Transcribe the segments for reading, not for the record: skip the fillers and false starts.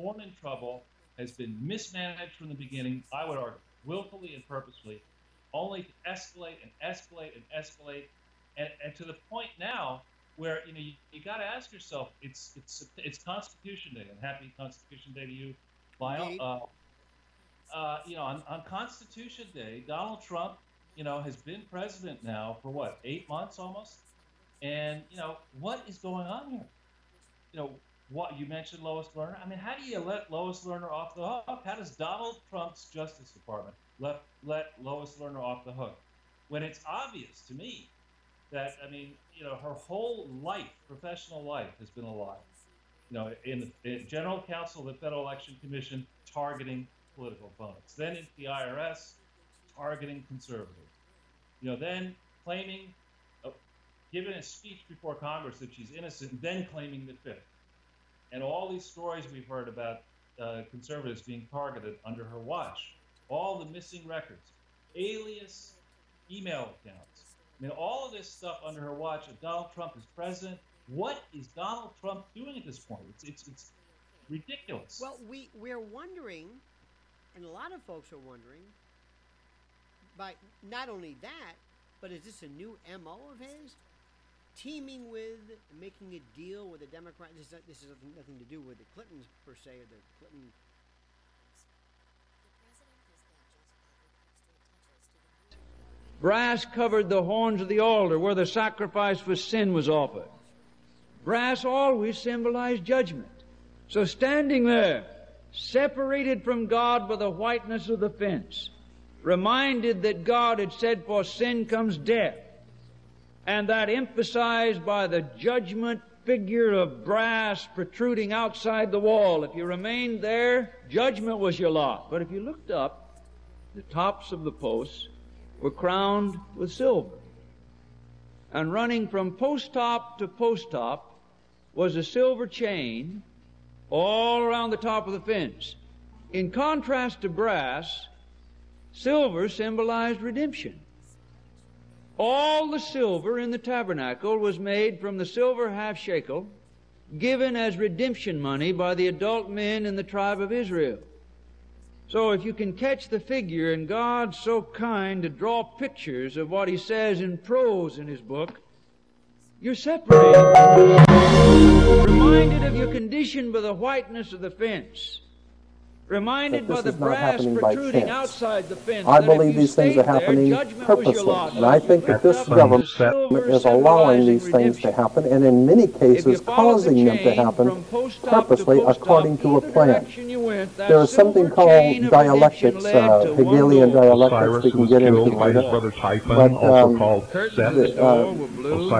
born in trouble, has been mismanaged from the beginning, I would argue, willfully and purposefully, only to escalate and escalate and escalate, and to the point now where you got to ask yourself, it's Constitution Day, and happy Constitution Day to you, Lyle. On Constitution Day, Donald Trump, has been president now for what, 8 months almost, and what is going on here? What you mentioned, Lois Lerner. I mean, how do you let Lois Lerner off the hook? How does Donald Trump's Justice Department let Lois Lerner off the hook when it's obvious to me that her whole life, professional life, has been a lie. In the General Counsel of the Federal Election Commission, targeting political opponents, then into the IRS, targeting conservatives. Then claiming, giving a speech before Congress that she's innocent, and then claiming the fifth. And all these stories we've heard about conservatives being targeted under her watch, all the missing records, alias email accounts. I mean, all of this stuff under her watch. If Donald Trump is president, what is Donald Trump doing at this point? It's ridiculous. Well, we're wondering, and a lot of folks are wondering, by not only that, but is this a new MO of his? Teaming with, making a deal with the Democrats. This has nothing to do with the Clintons per se, or the Clinton. Brass covered the horns of the altar where the sacrifice for sin was offered. Brass always symbolized judgment. So standing there, separated from God by the whiteness of the fence, reminded that God had said, for sin comes death, and that emphasized by the judgment figure of brass protruding outside the wall. If you remained there, judgment was your lot. But if you looked up, the tops of the posts were crowned with silver. And running from post top to post top was a silver chain all around the top of the fence. In contrast to brass, silver symbolized redemption. All the silver in the tabernacle was made from the silver half shekel given as redemption money by the adult men in the tribe of Israel. So if you can catch the figure, and God's so kind to draw pictures of what He says in prose in His book, you're separated, reminded of your condition by the whiteness of the fence, reminded by the brass protruding outside the fence. I believe these things are happening purposely, and I think that this government is allowing these things to happen, and in many cases causing them to happen purposely according to a plan. There is something called dialectics, Hegelian dialectics, we can get into later, but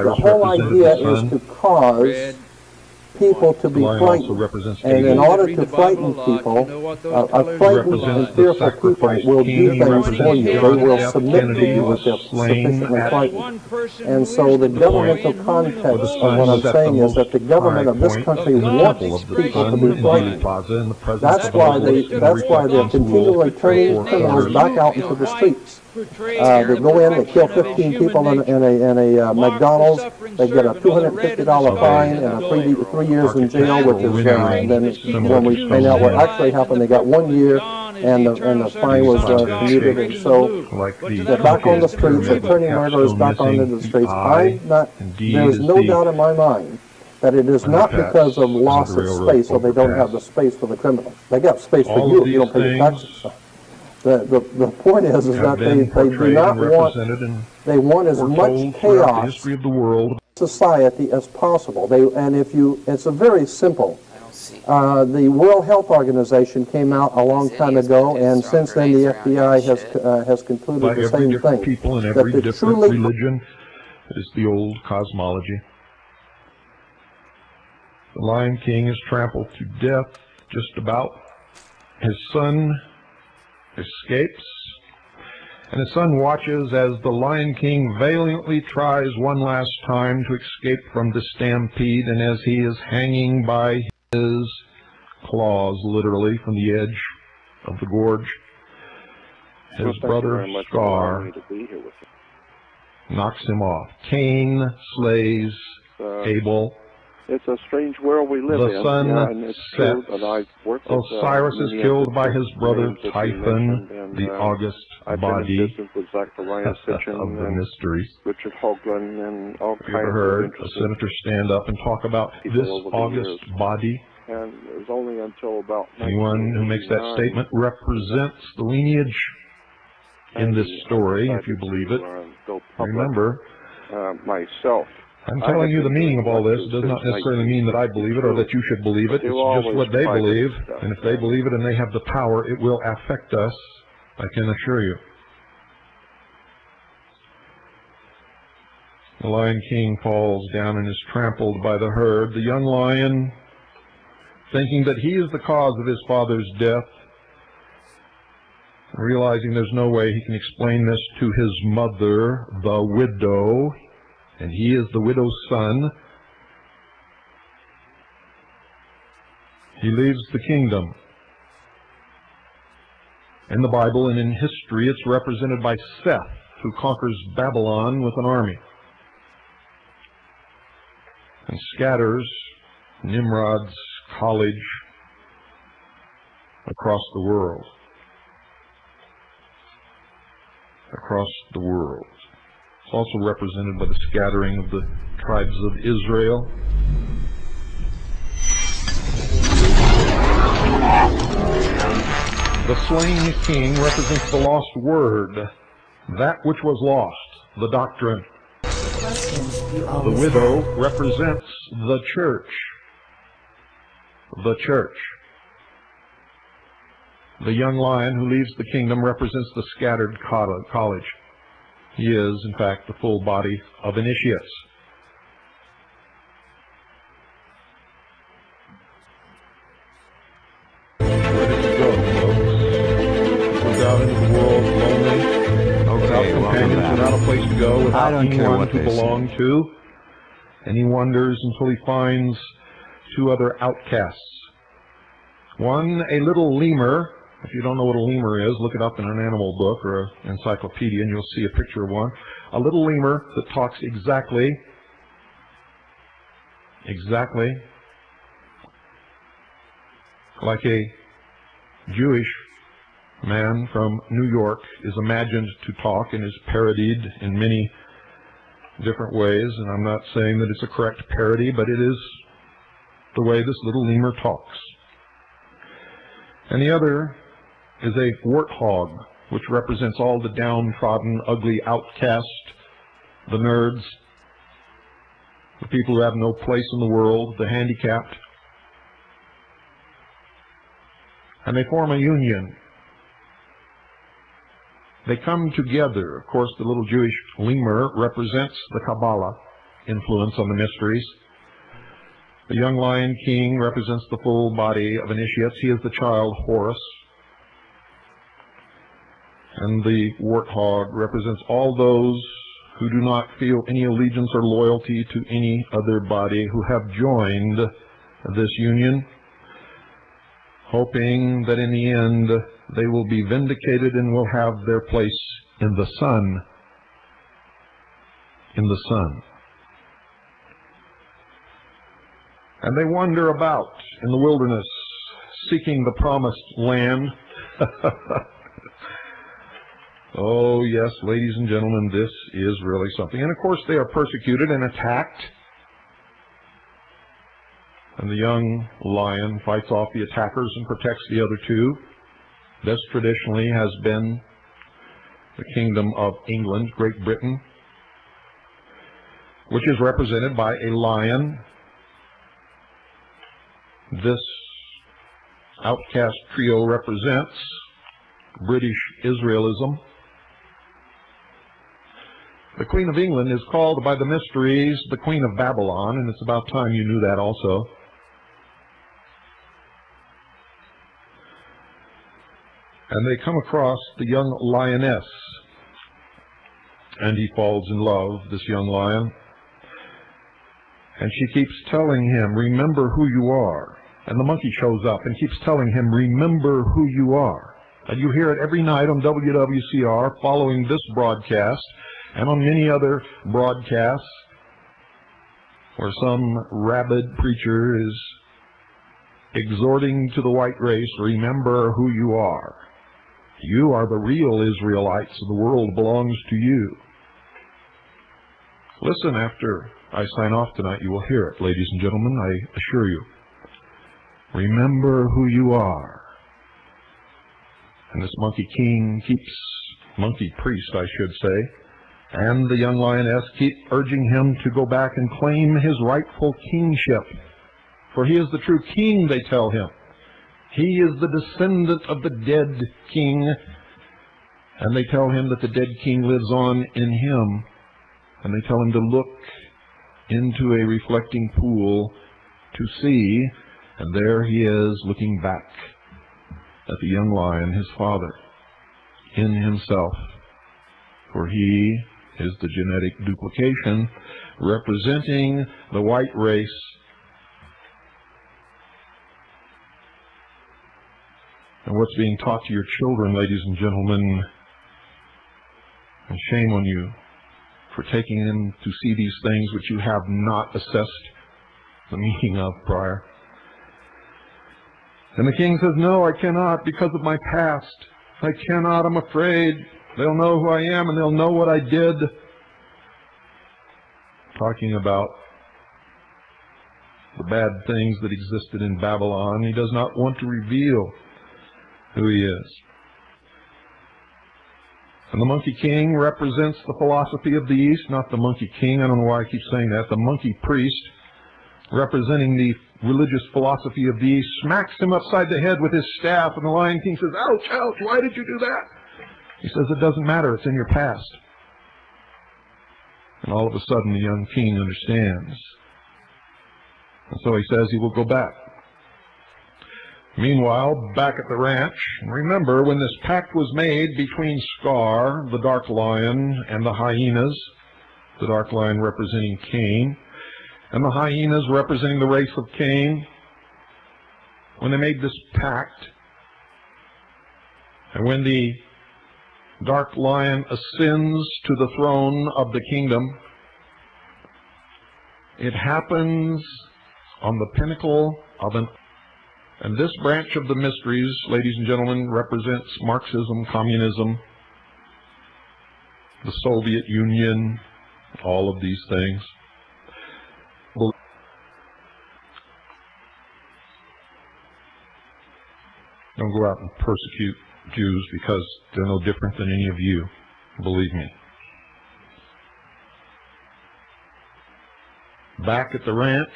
the whole idea is to cause people to be frightened, and in order to frighten people, frightened and fearful people will do things for you. They will submit to you if they're sufficiently frightened. And so the governmental context of what I'm saying is that the government of this country wants people to be frightened. That's why they're continually turning criminals back out into the streets. They go in, they kill 15 people in a McDonald's, they get a $250 fine and a 3 years in jail, which is then when we find out what actually happened, they got 1 year and the fine was commuted, and so they're back on the streets, they're turning murderers back onto the streets. There's no doubt in my mind that it is not because of loss of space, or they don't have the space for the criminals. They got space for you if you don't pay your taxes. The point is that they do not want, they want as much chaos in society as possible. It's a very simple. The World Health Organization came out a long time ago, and since then the FBI has concluded the same thing. People in every different religion is the old cosmology. The Lion King is trampled to death, just about. His son escapes, and his son watches as the Lion King valiantly tries one last time to escape from the stampede, and as he is hanging by his claws, literally, from the edge of the gorge, his brother Scar knocks him off. Cain slays Abel, It's a strange world we live in. The sun and it's sets. true that I've worked with, Osiris is killed by his brother Typhon, and, the august body I've been in business with Zachariah Sitchin of the and mysteries. Richard Hoagland and all Have you kinds ever heard of a senator stand up and talk about this august body? And it was only until about Anyone who makes that statement represents the lineage in this story, if you believe it. Remember, myself. I'm telling you the meaning of all this. It does not necessarily mean that I believe it or that you should believe it. It's just what they believe. And if they believe it and they have the power, it will affect us, I can assure you. The Lion King falls down and is trampled by the herd. The young lion, thinking that he is the cause of his father's death, realizing there's no way he can explain this to his mother, the widow, and he is the widow's son, he leaves the kingdom. In the Bible and in history, it's represented by Seth, who conquers Babylon with an army and scatters Nimrod's college across the world. Across the world. It's also represented by the scattering of the tribes of Israel. The slain king represents the lost word, that which was lost, the doctrine. The widow represents the church. The church. The young lion who leaves the kingdom represents the scattered college. He is, in fact, the full body of initiates. Where did he go, folks? He goes out into the world lonely, without companions, without a place to go, without anyone to belong to. And he wanders until he finds two other outcasts. One, a little lemur. If you don't know what a lemur is, look it up in an animal book or an encyclopedia and you'll see a picture of one. A little lemur that talks exactly like a Jewish man from New York is imagined to talk and is parodied in many different ways. And I'm not saying that it's a correct parody, but it is the way this little lemur talks. And the other is a warthog, which represents all the downtrodden, ugly outcasts, the nerds, the people who have no place in the world, the handicapped. And they form a union. They come together. Of course, the little Jewish lemur represents the Kabbalah influence on the mysteries. The young lion king represents the full body of initiates. He is the child Horus. And the warthog represents all those who do not feel any allegiance or loyalty to any other body, who have joined this union, hoping that in the end they will be vindicated and will have their place in the sun. In the sun. And they wander about in the wilderness, seeking the promised land. Oh, yes, ladies and gentlemen, this is really something. And, of course, they are persecuted and attacked. And the young lion fights off the attackers and protects the other two. This traditionally has been the kingdom of England, Great Britain, which is represented by a lion. This outcast trio represents British Israelism. The Queen of England is called by the mysteries the Queen of Babylon, and it's about time you knew that also. And they come across the young lioness, and he falls in love, this young lion. And she keeps telling him, remember who you are. And the monkey shows up and keeps telling him, remember who you are. And you hear it every night on WWCR following this broadcast and on many other broadcasts where some rabid preacher is exhorting to the white race, remember who you are. You are the real Israelites. The world belongs to you. Listen, after I sign off tonight, you will hear it, ladies and gentlemen, I assure you. Remember who you are. And this monkey king monkey priest, I should say, and the young lioness keep urging him to go back and claim his rightful kingship. For he is the true king, they tell him. He is the descendant of the dead king. And they tell him that the dead king lives on in him. And they tell him to look into a reflecting pool to see. And there he is, looking back at the young lion, his father, in himself. For he is the genetic duplication representing the white race. And what's being taught to your children, ladies and gentlemen, and shame on you for taking them to see these things which you have not assessed the meaning of prior. And the king says, no, I cannot because of my past. I cannot, I'm afraid. They'll know who I am and they'll know what I did. Talking about the bad things that existed in Babylon. He does not want to reveal who he is. And the monkey king represents the philosophy of the East, not the monkey king. I don't know why I keep saying that. The monkey priest, representing the religious philosophy of the East, smacks him upside the head with his staff, and the Lion King says, ouch, ouch, why did you do that? He says, it doesn't matter, it's in your past. And all of a sudden the young king understands. And so he says he will go back. Meanwhile, back at the ranch, remember when this pact was made between Scar, the dark lion, and the hyenas, the dark lion representing Cain, and the hyenas representing the race of Cain, when they made this pact, and when the dark lion ascends to the throne of the kingdom, it happens on the pinnacle of an... And this branch of the mysteries, ladies and gentlemen, represents Marxism, communism, the Soviet Union, all of these things. Don't go out and persecute Jews because they're no different than any of you, believe me. Back at the ranch,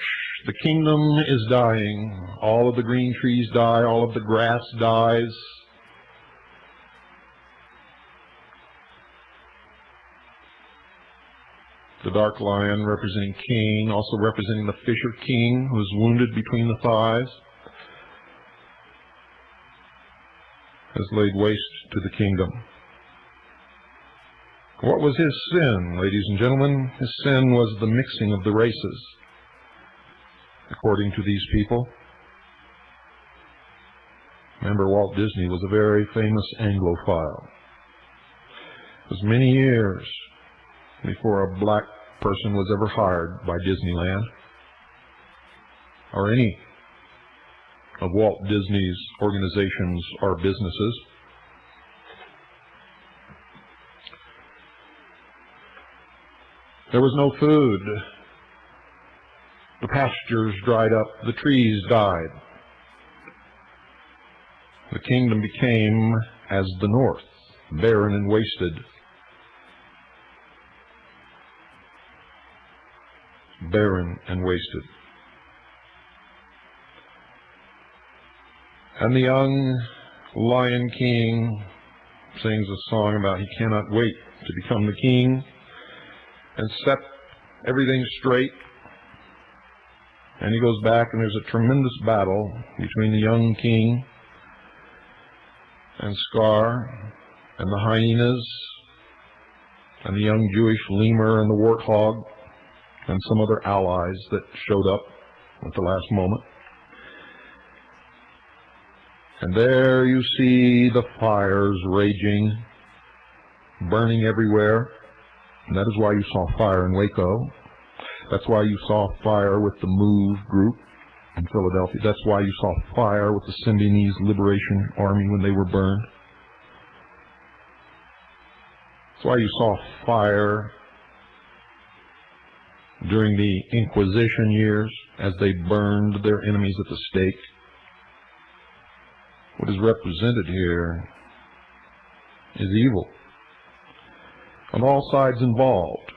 the kingdom is dying. All of the green trees die, all of the grass dies. The dark lion representing Cain, also representing the fisher king who is wounded between the thighs, has laid waste to the kingdom. What was his sin, ladies and gentlemen? His sin was the mixing of the races, according to these people. Remember, Walt Disney was a very famous Anglophile. It was many years before a black person was ever hired by Disneyland or any of Walt Disney's organizations or businesses. There was no food. The pastures dried up. The trees died. The kingdom became as the north, barren and wasted. Barren and wasted. And the young Lion King sings a song about he cannot wait to become the king and set everything straight. And he goes back, and there's a tremendous battle between the young king and Scar and the hyenas and the young Jewish lemur and the warthog and some other allies that showed up at the last moment. And there you see the fires raging, burning everywhere. And that is why you saw fire in Waco. That's why you saw fire with the MOVE group in Philadelphia. That's why you saw fire with the Symbionese Liberation Army when they were burned. That's why you saw fire during the Inquisition years as they burned their enemies at the stake. What is represented here is evil on all sides involved.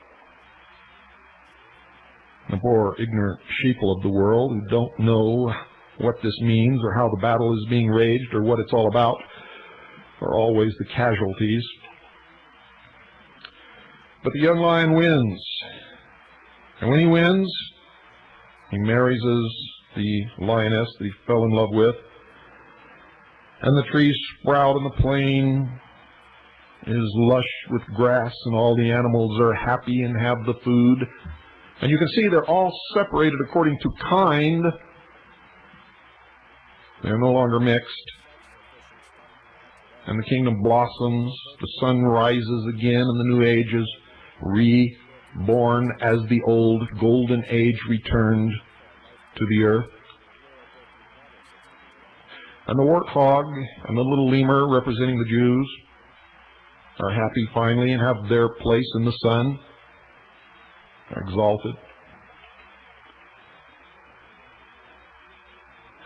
The poor ignorant sheeple of the world who don't know what this means or how the battle is being waged or what it's all about are always the casualties. But the young lion wins. And when he wins, he marries the lioness that he fell in love with. And the trees sprout and the plain is lush with grass and all the animals are happy and have the food. And you can see they're all separated according to kind. They're no longer mixed. And the kingdom blossoms. The sun rises again and the new age is reborn as the old golden age returned to the earth. And the warthog and the little lemur representing the Jews are happy finally and have their place in the sun, are exalted.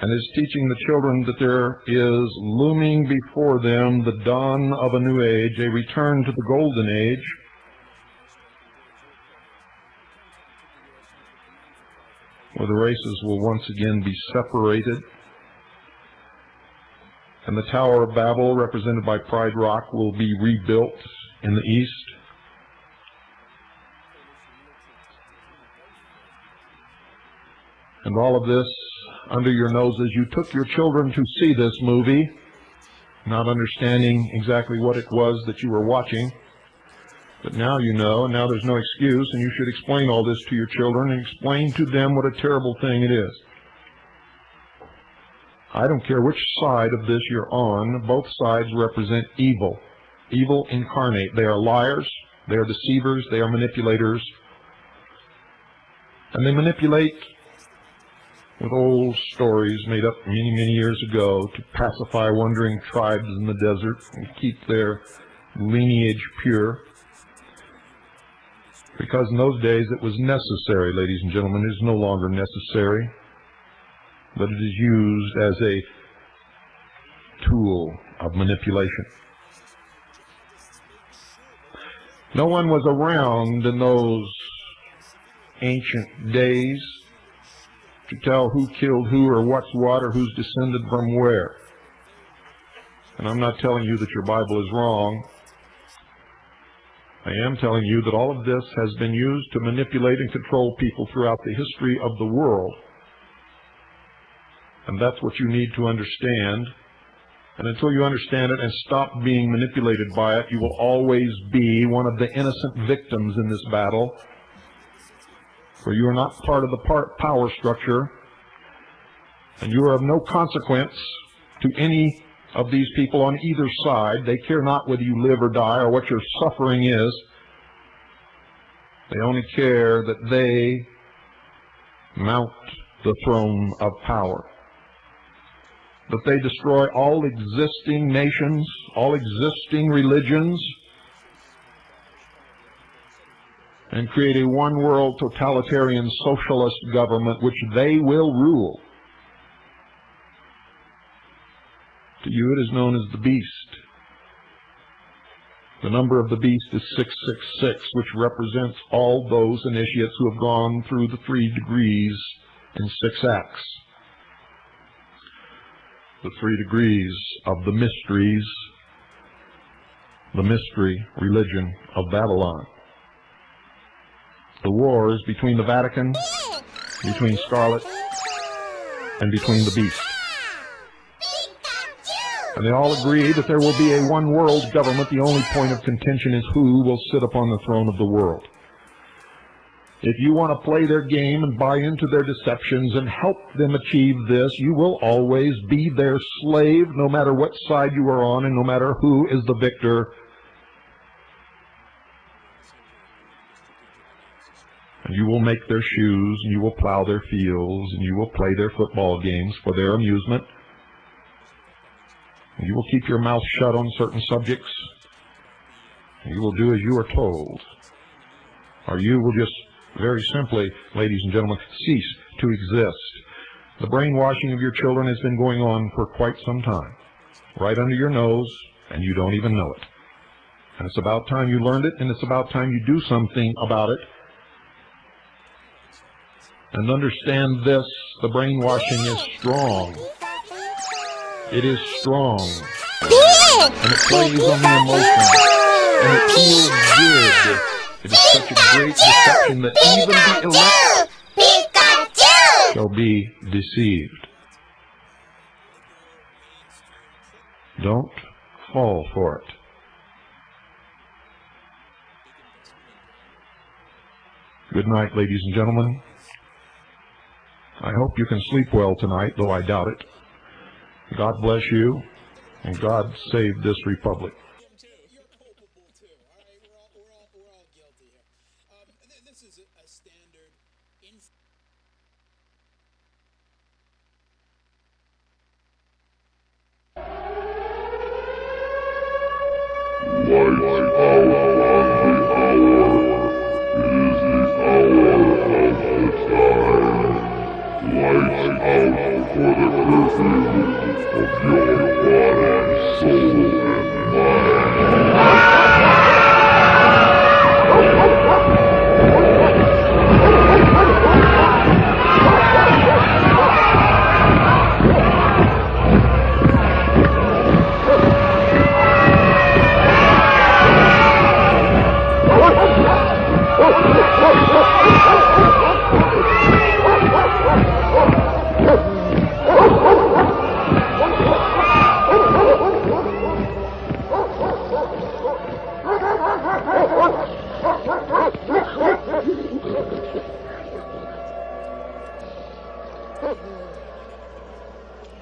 And is teaching the children that there is looming before them the dawn of a new age, a return to the golden age. Where the races will once again be separated. And the Tower of Babel, represented by Pride Rock, will be rebuilt in the east. And all of this under your noses. You took your children to see this movie, not understanding exactly what it was that you were watching. But now you know, and now there's no excuse, and you should explain all this to your children and explain to them what a terrible thing it is. I don't care which side of this you're on, both sides represent evil. Evil incarnate. They are liars, they are deceivers, they are manipulators. And they manipulate with old stories made up many, many years ago to pacify wandering tribes in the desert and keep their lineage pure. Because in those days it was necessary, ladies and gentlemen. It is no longer necessary. But it is used as a tool of manipulation. No one was around in those ancient days to tell who killed who or what's what or who's descended from where. And I'm not telling you that your Bible is wrong. I am telling you that all of this has been used to manipulate and control people throughout the history of the world. And that's what you need to understand. And until you understand it and stop being manipulated by it, you will always be one of the innocent victims in this battle. For you are not part of the power structure, and you are of no consequence to any of these people on either side. They care not whether you live or die or what your suffering is. They only care that they mount the throne of power. That they destroy all existing nations, all existing religions, and create a one-world totalitarian socialist government which they will rule. To you it is known as the beast. The number of the beast is 666, which represents all those initiates who have gone through the 3 degrees in 6 acts. The 3 degrees of the mysteries, the mystery religion of Babylon. The wars between the Vatican, between Scarlet, and between the beast. And they all agree that there will be a one-world government. The only point of contention is who will sit upon the throne of the world. If you want to play their game and buy into their deceptions and help them achieve this, you will always be their slave, no matter what side you are on and no matter who is the victor. And you will make their shoes, and you will plow their fields, and you will play their football games for their amusement. And you will keep your mouth shut on certain subjects. And you will do as you are told. Or you will just very simply, ladies and gentlemen, cease to exist. The brainwashing of your children has been going on for quite some time, right under your nose, and you don't even know it. And it's about time you learned it, and it's about time you do something about it. And understand this, the brainwashing is strong. It is strong. And it plays on the emotions. And it feels good. It is such a great deception that even the elect shall be deceived. Don't fall for it. Good night, ladies and gentlemen. I hope you can sleep well tonight, though I doubt it. God bless you, and God save this republic. You're culpable too. All right, we're all guilty here. This is a standard.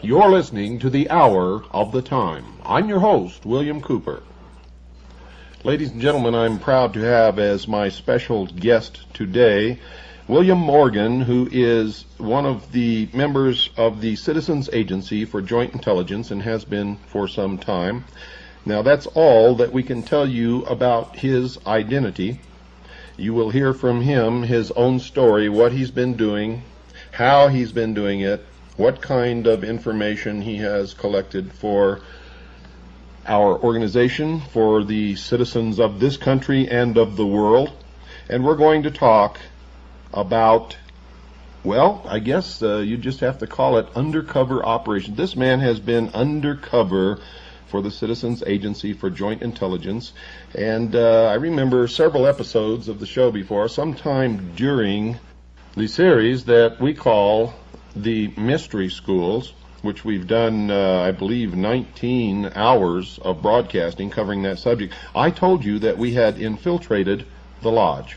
You're listening to the Hour of the Time. I'm your host, William Cooper. Ladies and gentlemen, I'm proud to have as my special guest today William Morgan, who is one of the members of the Citizens Agency for Joint Intelligence and has been for some time. Now, that's all that we can tell you about his identity. You will hear from him his own story, what he's been doing, how he's been doing it, what kind of information he has collected for our organization, for the citizens of this country and of the world. And we're going to talk about, well, I guess you just have to call it undercover operation. This man has been undercover for the Citizens Agency for Joint Intelligence. And I remember several episodes of the show before, sometime during the series that we call the Mystery Schools, which we've done, I believe, 19 hours of broadcasting covering that subject. I told you that we had infiltrated the lodge,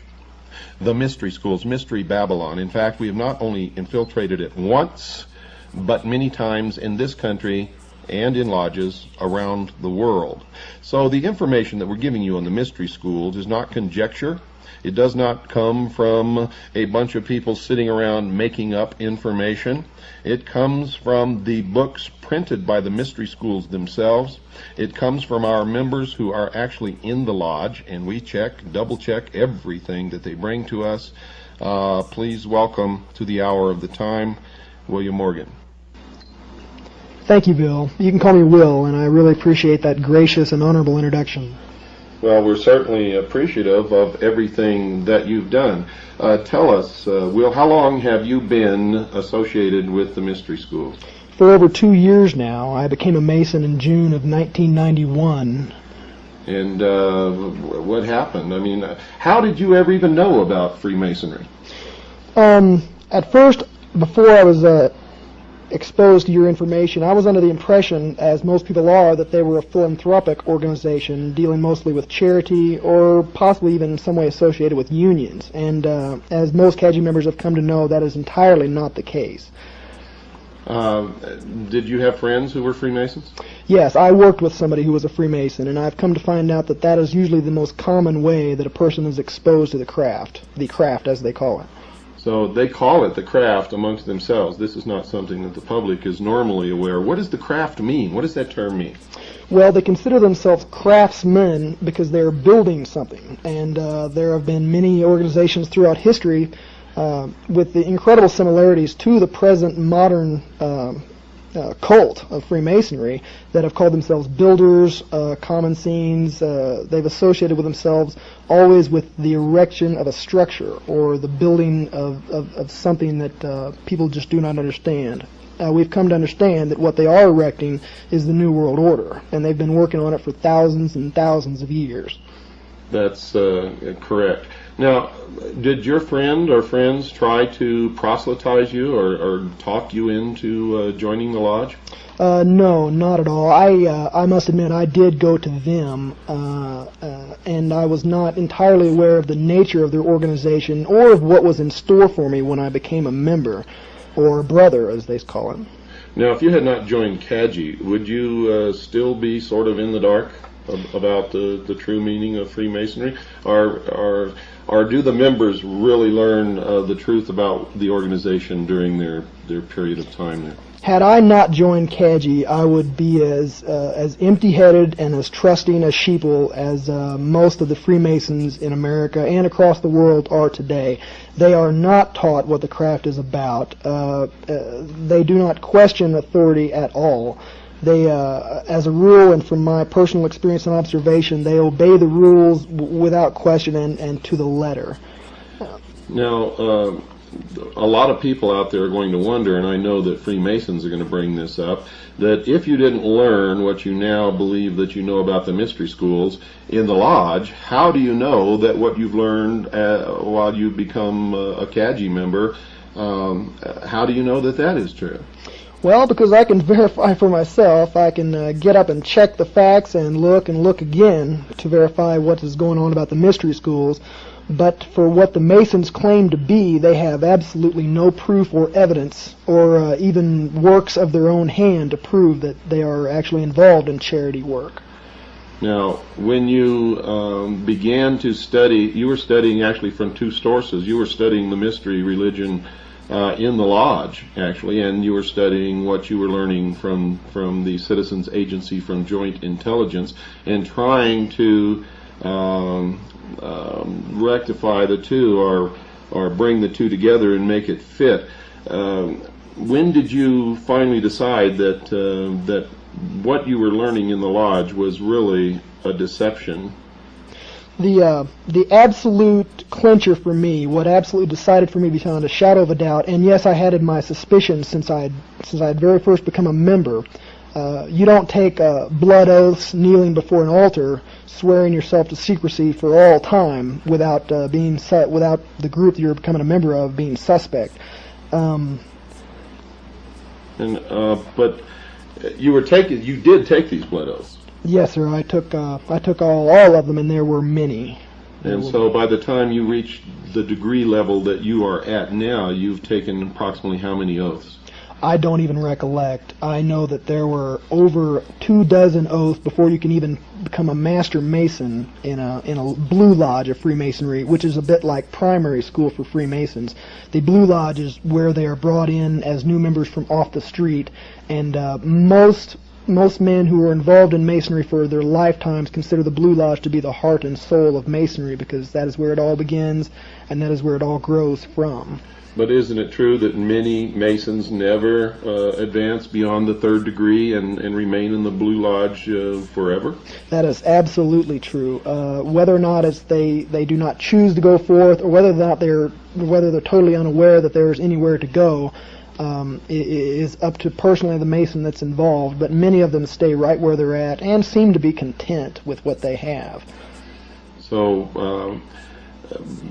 the Mystery Schools, Mystery Babylon. In fact, we have not only infiltrated it once, but many times in this country and in lodges around the world. So the information that we're giving you on the Mystery Schools is not conjecture. It does not come from a bunch of people sitting around making up information. It comes from the books printed by the Mystery Schools themselves. It comes from our members who are actually in the lodge, and we double check everything that they bring to us. Please welcome to the Hour of the Time, William Morgan. Thank you, Bill. You can call me Will, and I really appreciate that gracious and honorable introduction. Well, we're certainly appreciative of everything that you've done. Tell us, Will, how long have you been associated with the Mystery Schools? For over 2 years now. I became a Mason in June of 1991. And what happened? I mean, how did you ever even know about Freemasonry? At first, before I was exposed to your information, I was under the impression, as most people are, that they were a philanthropic organization dealing mostly with charity or possibly even in some way associated with unions. And as most CAGI members have come to know, that is entirely not the case. Did you have friends who were Freemasons? Yes, I worked with somebody who was a Freemason, and I've come to find out that that is usually the most common way that a person is exposed to the craft as they call it. So they call it the craft amongst themselves. This is not something that the public is normally aware. What does the craft mean? What does that term mean? Well, they consider themselves craftsmen because they're building something, and there have been many organizations throughout history with the incredible similarities to the present modern cult of Freemasonry that have called themselves builders, common scenes. They've associated with themselves always with the erection of a structure or the building of something that people just do not understand. We've come to understand that what they are erecting is the New World Order, and they've been working on it for thousands and thousands of years. That's correct. Now, did your friend or friends try to proselytize you or talk you into joining the lodge? No, not at all. I must admit I did go to them, and I was not entirely aware of the nature of their organization or of what was in store for me when I became a member, or a brother, as they call it. Now, if you had not joined CAGI, would you still be sort of in the dark about the true meaning of Freemasonry? Or do the members really learn the truth about the organization during their period of time there? Had I not joined CAGI, I would be as empty-headed and as trusting as sheeple as most of the Freemasons in America and across the world are today. They are not taught what the craft is about. They do not question authority at all. They, as a rule, and from my personal experience and observation, they obey the rules without question and to the letter. Now, a lot of people out there are going to wonder, and I know that Freemasons are going to bring this up, that if you didn't learn what you now believe that you know about the mystery schools in the lodge, how do you know that what you've learned while you become a CAGI member, how do you know that that is true? Well, because I can verify for myself. I can get up and check the facts and look again to verify what is going on about the mystery schools. But for what the Masons claim to be, they have absolutely no proof or evidence or even works of their own hand to prove that they are actually involved in charity work. Now, when you began to study, you were studying actually from two sources. You were studying the mystery religion in the lodge, actually, and you were studying what you were learning from the Citizens Agency from Joint Intelligence and trying to rectify the two or bring the two together and make it fit. When did you finally decide that what you were learning in the lodge was really a deception? The absolute clincher for me, what absolutely decided for me beyond a shadow of a doubt, and yes, I had my suspicions since I had very first become a member. You don't take blood oaths kneeling before an altar, swearing yourself to secrecy for all time without without the group that you're becoming a member of being suspect. But you did take these blood oaths. Yes, sir. I took all of them, and there were many. And so by the time you reached the degree level that you are at now, you've taken approximately how many oaths? I don't even recollect. I know that there were over 24 oaths before you can even become a Master Mason in a Blue Lodge of Freemasonry, which is a bit like primary school for Freemasons. The Blue Lodge is where they are brought in as new members from off the street, and most men who are involved in Masonry for their lifetimes consider the Blue Lodge to be the heart and soul of Masonry, because that is where it all begins and that is where it all grows from. But isn't it true that many Masons never advance beyond the third degree and remain in the Blue Lodge forever? That is absolutely true. Whether or not they do not choose to go forth, or whether they're totally unaware that there is anywhere to go, is up to personally the Mason that's involved. But many of them stay right where they're at and seem to be content with what they have. So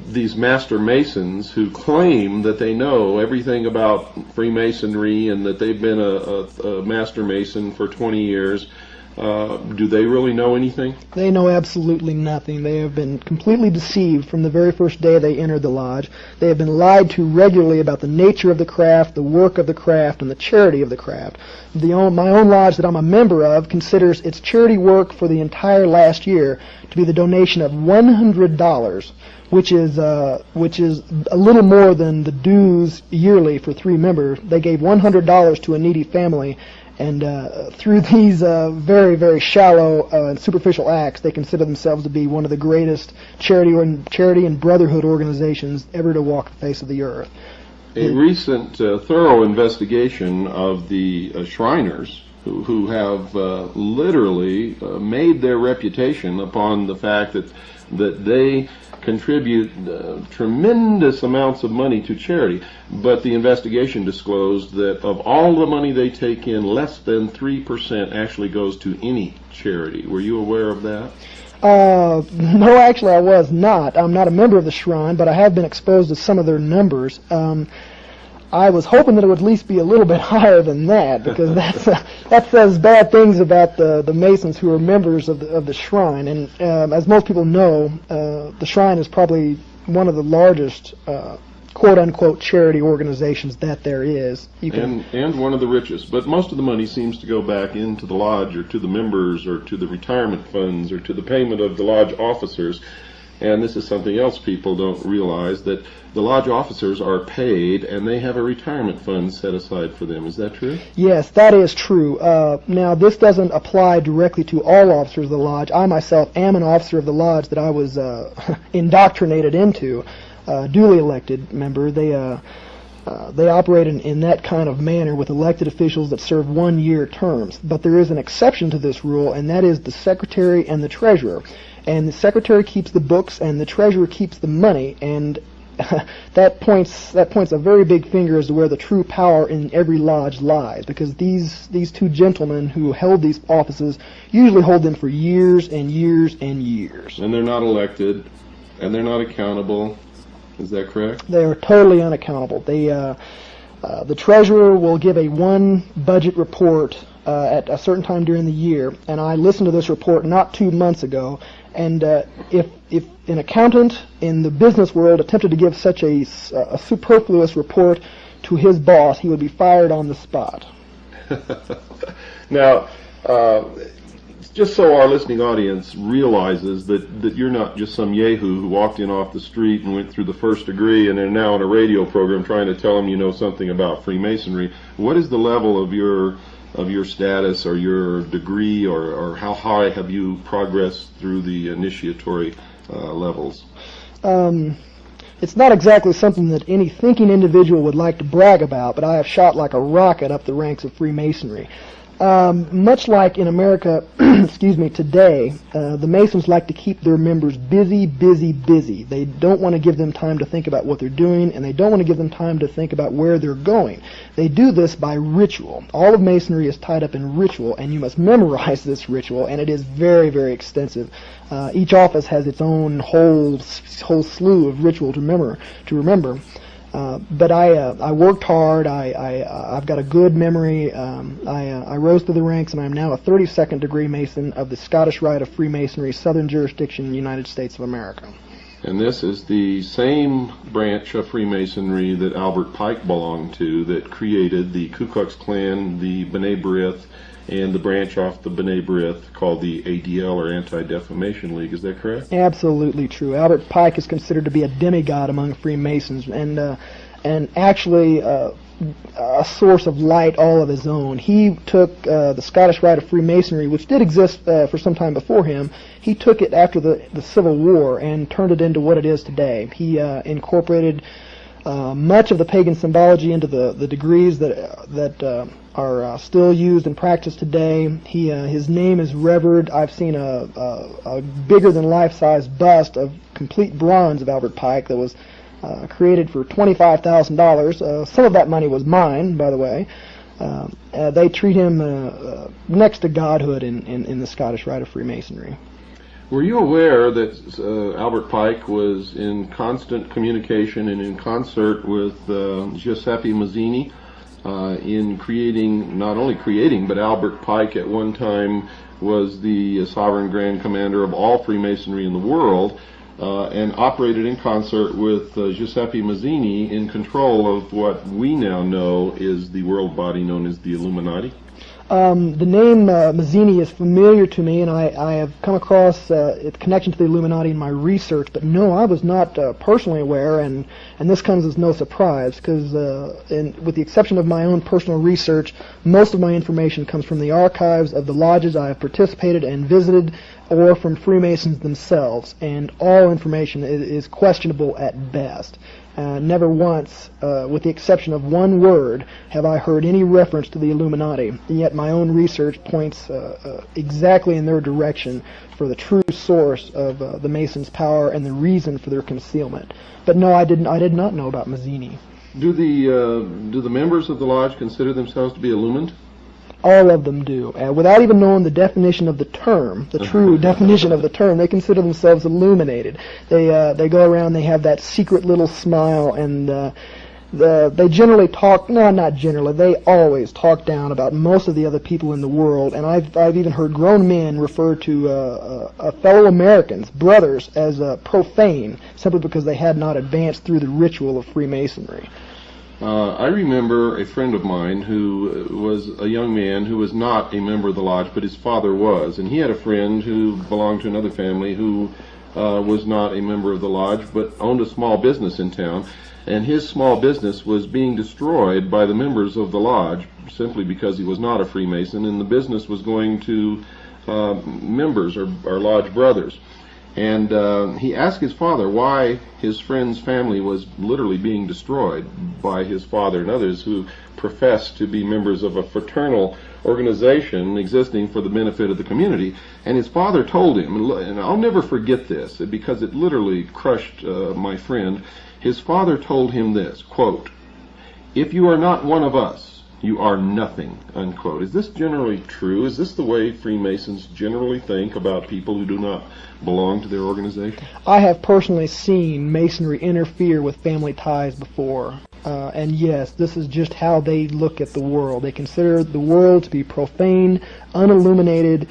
these Master Masons who claim that they know everything about Freemasonry and that they've been a Master Mason for 20 years, Do they really know anything? They know absolutely nothing. They have been completely deceived from the very first day they entered the lodge. They have been lied to regularly about the nature of the craft, the work of the craft, and the charity of the craft. My own lodge that I'm a member of considers its charity work for the entire last year to be the donation of $100, which is a little more than the dues yearly for 3 members. They gave $100 to a needy family. And through these very, very shallow and superficial acts, they consider themselves to be one of the greatest charity and brotherhood organizations ever to walk the face of the earth. A recent thorough investigation of the Shriners, who have literally made their reputation upon the fact that they contribute tremendous amounts of money to charity, but the investigation disclosed that of all the money they take in, less than 3% actually goes to any charity. Were you aware of that? No, actually I was not. I'm not a member of the Shrine, but I have been exposed to some of their numbers. I was hoping that it would at least be a little bit higher than that, because that says bad things about the Masons who are members of the Shrine. And as most people know, the Shrine is probably one of the largest quote-unquote charity organizations that there is. And one of the richest. But most of the money seems to go back into the lodge or to the members or to the retirement funds or to the payment of the lodge officers. And this is something else people don't realize, that the lodge officers are paid and they have a retirement fund set aside for them. Is that true? Yes, that is true. Now, this doesn't apply directly to all officers of the lodge. I myself am an officer of the lodge that I was indoctrinated into, duly elected member. They operate in that kind of manner with elected officials that serve 1-year terms. But there is an exception to this rule, and that is the secretary and the treasurer. And the secretary keeps the books, and the treasurer keeps the money, and that points a very big finger as to where the true power in every lodge lies, because these two gentlemen who held these offices usually hold them for years and years and years. And they're not elected, and they're not accountable. Is that correct? They are totally unaccountable. The treasurer will give a one budget report at a certain time during the year, and I listened to this report not 2 months ago. And if an accountant in the business world attempted to give such a superfluous report to his boss, he would be fired on the spot. Now, just so our listening audience realizes that you're not just some yahoo who walked in off the street and went through the first degree and are now on a radio program trying to tell them you know something about Freemasonry, what is the level of your status or your degree, or how high have you progressed through the initiatory levels? It's not exactly something that any thinking individual would like to brag about, but I have shot like a rocket up the ranks of Freemasonry. Much like in America, excuse me, today, the Masons like to keep their members busy, busy, busy. They don't want to give them time to think about what they're doing, and they don't want to give them time to think about where they're going. They do this by ritual. All of Masonry is tied up in ritual, and you must memorize this ritual, and it is very, very extensive. Each office has its own whole slew of ritual to remember. But I worked hard. I've got a good memory. I rose through the ranks, and I'm now a 32nd degree Mason of the Scottish Rite of Freemasonry, Southern Jurisdiction, United States of America. And this is the same branch of Freemasonry that Albert Pike belonged to, that created the Ku Klux Klan, the B'nai B'rith, and the branch off the B'nai B'rith called the ADL, or Anti-Defamation League. Is that correct? Absolutely true. Albert Pike is considered to be a demigod among Freemasons, and actually a source of light all of his own. He took the Scottish Rite of Freemasonry, which did exist for some time before him. He took it after the Civil War and turned it into what it is today. He incorporated much of the pagan symbology into the degrees that are still used and practiced today. His name is revered. I've seen a bigger than life-size bust of complete bronze of Albert Pike that was created for $25,000. Some of that money was mine, by the way. They treat him next to godhood in the Scottish Rite of Freemasonry. Were you aware that Albert Pike was in constant communication and in concert with Giuseppe Mazzini, in creating, not only creating, but Albert Pike at one time was the sovereign grand commander of all Freemasonry in the world, and operated in concert with Giuseppe Mazzini in control of what we now know is the world body known as the Illuminati? The name Mazzini is familiar to me, and I have come across its connection to the Illuminati in my research, but no, I was not personally aware, and this comes as no surprise, because with the exception of my own personal research, most of my information comes from the archives of the lodges I have participated and visited, or from Freemasons themselves, and all information is questionable at best. Never once, with the exception of one word, have I heard any reference to the Illuminati, and yet my own research points exactly in their direction for the true source of the Masons' power and the reason for their concealment. But no, I did not know about Mazzini. Do the members of the lodge consider themselves to be illumined? All of them do. Without even knowing the definition of the term, the true definition of the term, they consider themselves illuminated. They go around, they have that secret little smile, and they generally talk, no, not generally, they always talk down about most of the other people in the world, and I've even heard grown men refer to fellow Americans, brothers, as profane, simply because they had not advanced through the ritual of Freemasonry. I remember a friend of mine who was a young man who was not a member of the lodge, but his father was. And he had a friend who belonged to another family who was not a member of the lodge, but owned a small business in town. And his small business was being destroyed by the members of the lodge simply because he was not a Freemason, and the business was going to members or lodge brothers. And he asked his father why his friend's family was literally being destroyed by his father and others who professed to be members of a fraternal organization existing for the benefit of the community. And his father told him, and I'll never forget this because it literally crushed my friend. His father told him this, quote, "If you are not one of us, you are nothing," unquote. Is this generally true? Is this the way Freemasons generally think about people who do not belong to their organization? I have personally seen Masonry interfere with family ties before. And yes, this is just how they look at the world. They consider the world to be profane, unilluminated,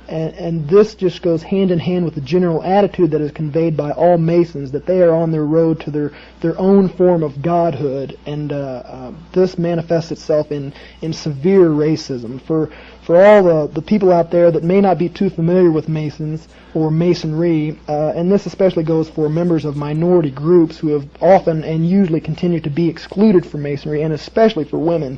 and this just goes hand in hand with the general attitude that is conveyed by all Masons, that they are on their road to their own form of godhood, and this manifests itself in severe racism. For all the people out there that may not be too familiar with Masons or Masonry, and this especially goes for members of minority groups who have often and usually continue to be excluded from Masonry, and especially for women,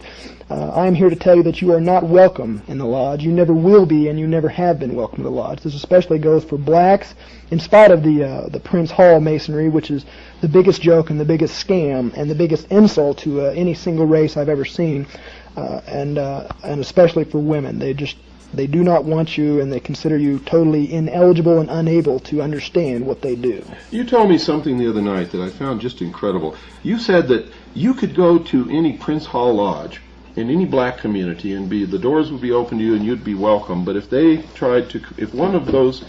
I am here to tell you that you are not welcome in the lodge. You never will be, and you never have been welcome in the lodge. This especially goes for blacks, in spite of the Prince Hall Masonry, which is the biggest joke and the biggest scam and the biggest insult to any single race I've ever seen, and especially for women. They do not want you, and they consider you totally ineligible and unable to understand what they do. You told me something the other night that I found just incredible. You said that you could go to any Prince Hall Lodge in any black community and the doors would be open to you and you'd be welcome, but if one of those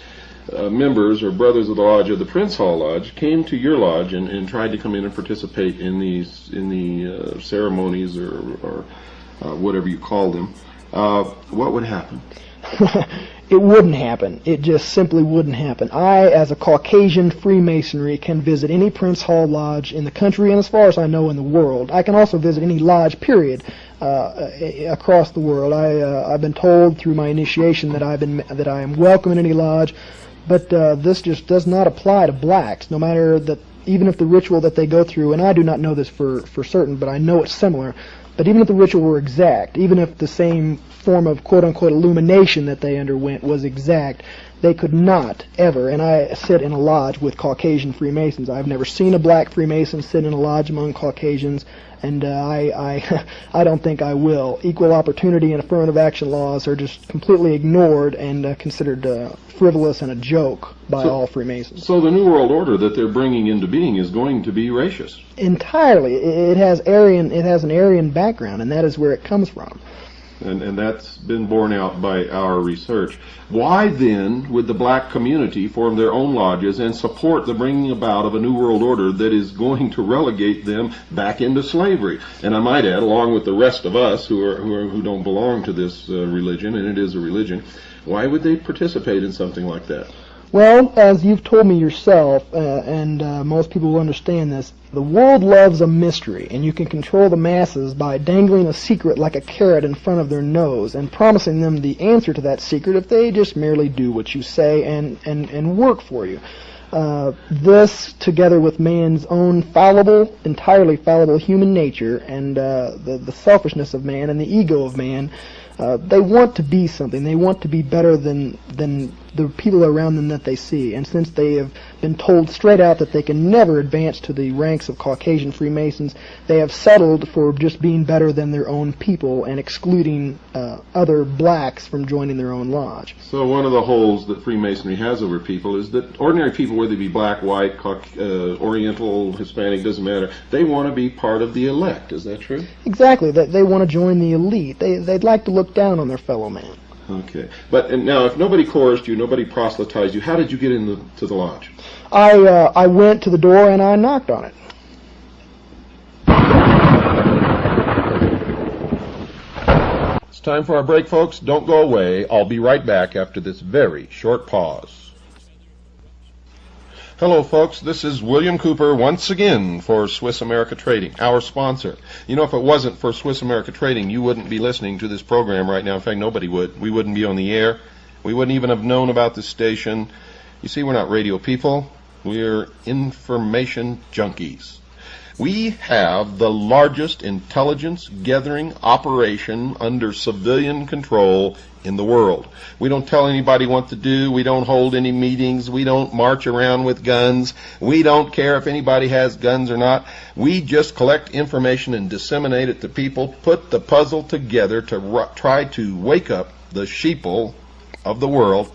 members or brothers of the lodge or the Prince Hall Lodge came to your lodge and tried to come in and participate in the ceremonies or whatever you call them, what would happen? It wouldn't happen. It just simply wouldn't happen. I, as a Caucasian Freemasonry, can visit any Prince Hall Lodge in the country, and as far as I know, in the world. I can also visit any lodge, period, across the world. I've been told through my initiation that I am welcome in any lodge, but this just does not apply to blacks, no matter that, even if the ritual that they go through, and I do not know this for certain, but I know it's similar, but even if the ritual were exact, even if the same form of quote-unquote illumination that they underwent was exact, they could not ever, and I sit in a lodge with Caucasian Freemasons. I've never seen a black Freemason sit in a lodge among Caucasians, and I don't think I will. Equal opportunity and affirmative action laws are just completely ignored and considered frivolous and a joke by all Freemasons. So the New World Order that they're bringing into being is going to be racist? Entirely. It has an Aryan background, and that is where it comes from. And that's been borne out by our research. Why then would the black community form their own lodges and support the bringing about of a new world order that is going to relegate them back into slavery? And I might add, along with the rest of us who don't belong to this religion, and it is a religion, why would they participate in something like that? Well, as you've told me yourself, and most people will understand this, the world loves a mystery, and you can control the masses by dangling a secret like a carrot in front of their nose and promising them the answer to that secret if they just merely do what you say and work for you. This, together with man's own fallible, entirely fallible human nature and the selfishness of man and the ego of man, they want to be something. They want to be better than the people around them that they see. And since they have been told straight out that they can never advance to the ranks of Caucasian Freemasons, they have settled for just being better than their own people and excluding other blacks from joining their own lodge. So one of the holes that Freemasonry has over people is that ordinary people, whether they be black, white, Oriental, Hispanic, doesn't matter, they want to be part of the elect. Is that true? Exactly. They want to join the elite. They'd like to look down on their fellow man. Okay. But now, if nobody coerced you, nobody proselytized you, how did you get into the lodge? I went to the door and I knocked on it. It's time for our break, folks. Don't go away. I'll be right back after this very short pause. Hello, folks. This is William Cooper once again for Swiss America Trading, our sponsor. You know, if it wasn't for Swiss America Trading, you wouldn't be listening to this program right now. In fact, nobody would. We wouldn't be on the air. We wouldn't even have known about this station. You see, we're not radio people. We're information junkies. We have the largest intelligence gathering operation under civilian control in the world. We don't tell anybody what to do. We don't hold any meetings. We don't march around with guns. We don't care if anybody has guns or not. We just collect information and disseminate it to people, put the puzzle together to try to wake up the sheeple of the world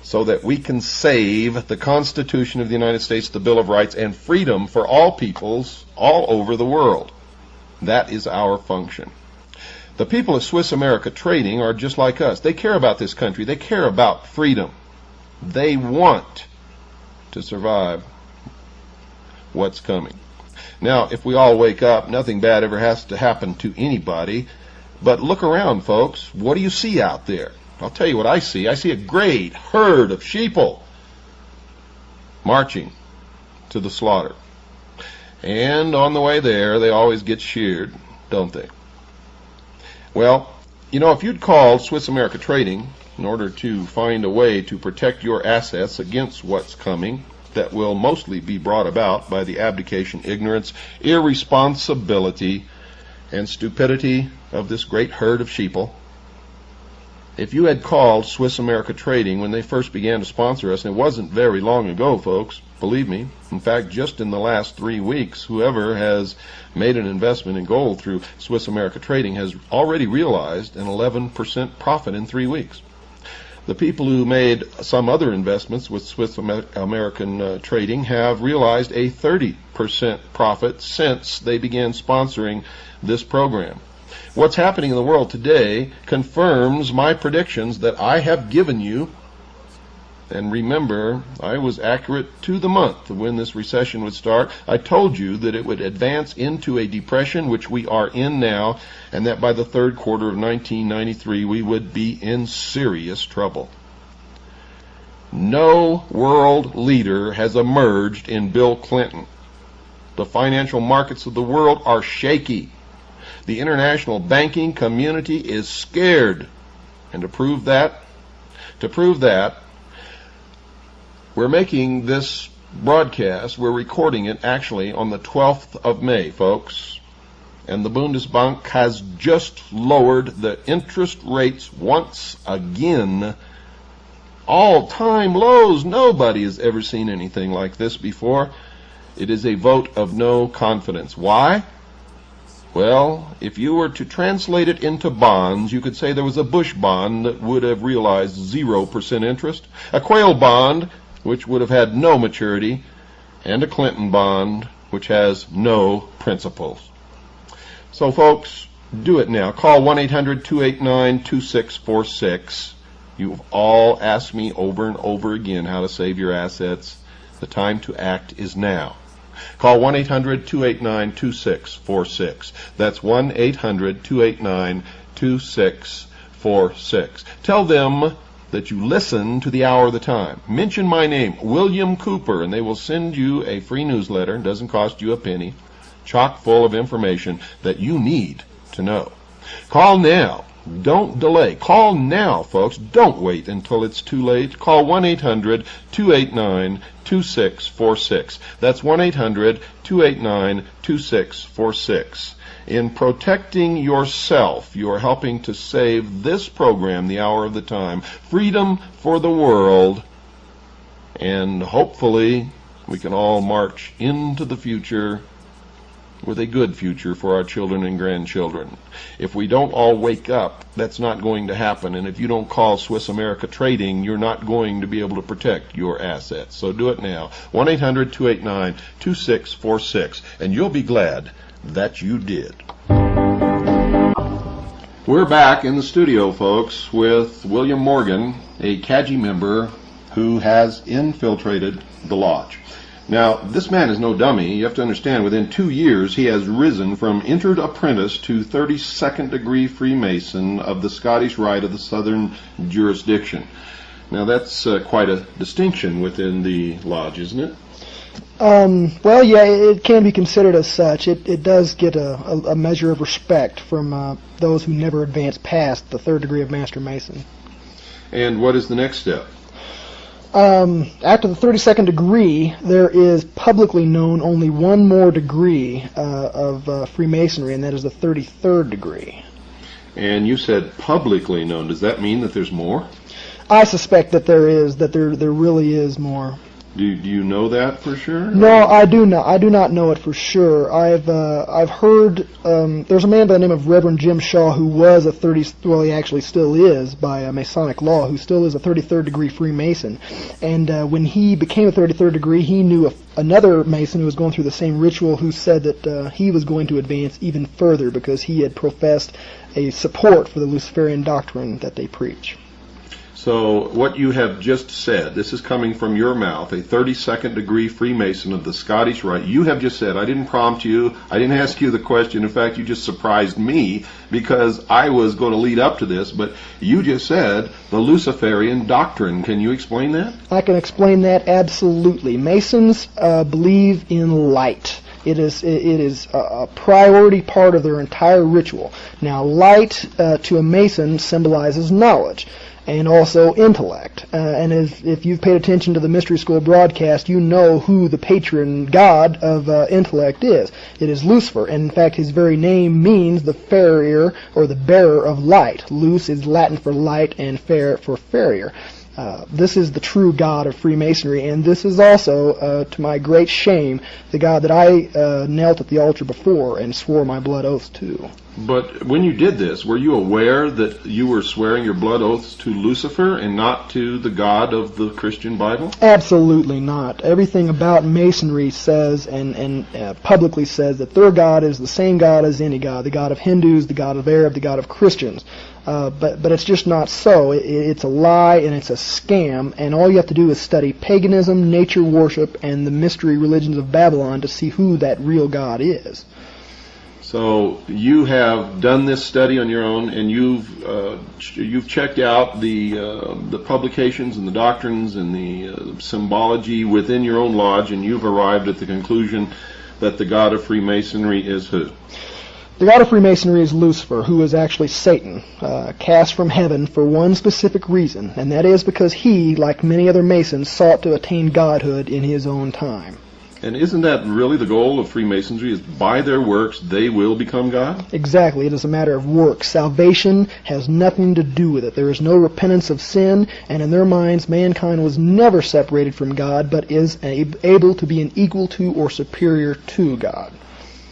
so that we can save the Constitution of the United States, the Bill of Rights, and freedom for all peoples all over the world. That is our function. The people of Swiss America Trading are just like us. They care about this country. They care about freedom. They want to survive what's coming. Now, if we all wake up, nothing bad ever has to happen to anybody. But look around, folks. What do you see out there? I'll tell you what I see. I see a great herd of sheeple marching to the slaughter. And on the way there, they always get sheared, don't they? Well, you know, if you'd called Swiss America Trading in order to find a way to protect your assets against what's coming, that will mostly be brought about by the abdication, ignorance, irresponsibility, and stupidity of this great herd of sheeple, if you had called Swiss America Trading when they first began to sponsor us, and it wasn't very long ago, folks, believe me. In fact, just in the last 3 weeks, whoever has made an investment in gold through Swiss America Trading has already realized an 11% profit in 3 weeks. The people who made some other investments with Swiss American Trading have realized a 30% profit since they began sponsoring this program. What's happening in the world today confirms my predictions that I have given you. And remember, I was accurate to the month when this recession would start. I told you that it would advance into a depression, which we are in now, and that by the third quarter of 1993 we would be in serious trouble. No world leader has emerged in Bill Clinton. The financial markets of the world are shaky. The international banking community is scared. And to prove that, we're making this broadcast, we're recording it actually on the 12th of May, folks. And the Bundesbank has just lowered the interest rates once again. All-time lows. Nobody has ever seen anything like this before. It is a vote of no confidence. Why? Well, if you were to translate it into bonds, you could say there was a Bush bond that would have realized 0% interest, a Quayle bond, which would have had no maturity, and a Clinton bond, which has no principles. So, folks, Do it now. Call 1-800-289-2646. You've all asked me over and over again how to save your assets. The time to act is now. Call 1-800-289-2646. That's 1-800-289-2646. Tell them that you listen to the Hour of the Time. Mention my name, William Cooper, and they will send you a free newsletter. It doesn't cost you a penny. Chock full of information that you need to know. Call now. Don't delay. Call now, folks. Don't wait until it's too late. Call 1-800-289-2646. That's 1-800-289-2646. In protecting yourself, you are helping to save this program, The Hour of the Time, freedom for the world, and hopefully we can all march into the future with a good future for our children and grandchildren. If we don't all wake up, that's not going to happen. And if you don't call Swiss America Trading, you're not going to be able to protect your assets. So do it now. 1-800-289-2646. And you'll be glad that you did. We're back in the studio, folks, with William Morgan, a CAGI member who has infiltrated the lodge. Now, this man is no dummy. You have to understand, within 2 years, he has risen from entered apprentice to 32nd degree Freemason of the Scottish Rite of the Southern Jurisdiction. Now, that's quite a distinction within the lodge, isn't it? Well, yeah, it can be considered as such. It does get a measure of respect from those who never advance past the 3rd degree of Master Mason. And what is the next step? After the 32nd degree, there is publicly known only one more degree of Freemasonry, and that is the 33rd degree. And you said publicly known. Does that mean that there's more? I suspect that there is, that there really is more. Do you know that for sure? No, I do not. I do not know it for sure. I've heard there's a man by the name of Reverend Jim Shaw who was a he actually still is by Masonic law, who still is a 33rd degree Freemason. And when he became a 33rd degree, he knew another Mason who was going through the same ritual who said that he was going to advance even further because he had professed a support for the Luciferian doctrine that they preach. So what you have just said, this is coming from your mouth, a 32nd degree Freemason of the Scottish Rite. You have just said, I didn't prompt you, I didn't ask you the question. In fact, you just surprised me because I was going to lead up to this, but you just said the Luciferian doctrine. Can you explain that? I can explain that absolutely. Masons believe in light. It is a priority part of their entire ritual. Now, light to a Mason symbolizes knowledge and also intellect. And if you've paid attention to the Mystery School broadcast, you know who the patron god of intellect is. It is Lucifer, and in fact his very name means the farrier or the bearer of light. Luce is Latin for light and fair for farrier. This is the true God of Freemasonry, and this is also, to my great shame, the God that I knelt at the altar before and swore my blood oaths to. But when you did this, were you aware that you were swearing your blood oaths to Lucifer and not to the God of the Christian Bible? Absolutely not. Everything about Masonry says and publicly says that their God is the same God as any God, the God of Hindus, the God of Arab, the God of Christians. But it's just not so. It's a lie and it's a scam, and all you have to do is study paganism, nature worship, and the mystery religions of Babylon to see who that real God is. So you have done this study on your own, and you've checked out the publications and the doctrines and the symbology within your own lodge, and you've arrived at the conclusion that the God of Freemasonry is who? The God of Freemasonry is Lucifer, who is actually Satan, cast from heaven for one specific reason, and that is because he, like many other Masons, sought to attain godhood in his own time. And isn't that really the goal of Freemasonry, is by their works they will become God? Exactly. It is a matter of works. Salvation has nothing to do with it. There is no repentance of sin, and in their minds mankind was never separated from God, but is able to be an equal to or superior to God.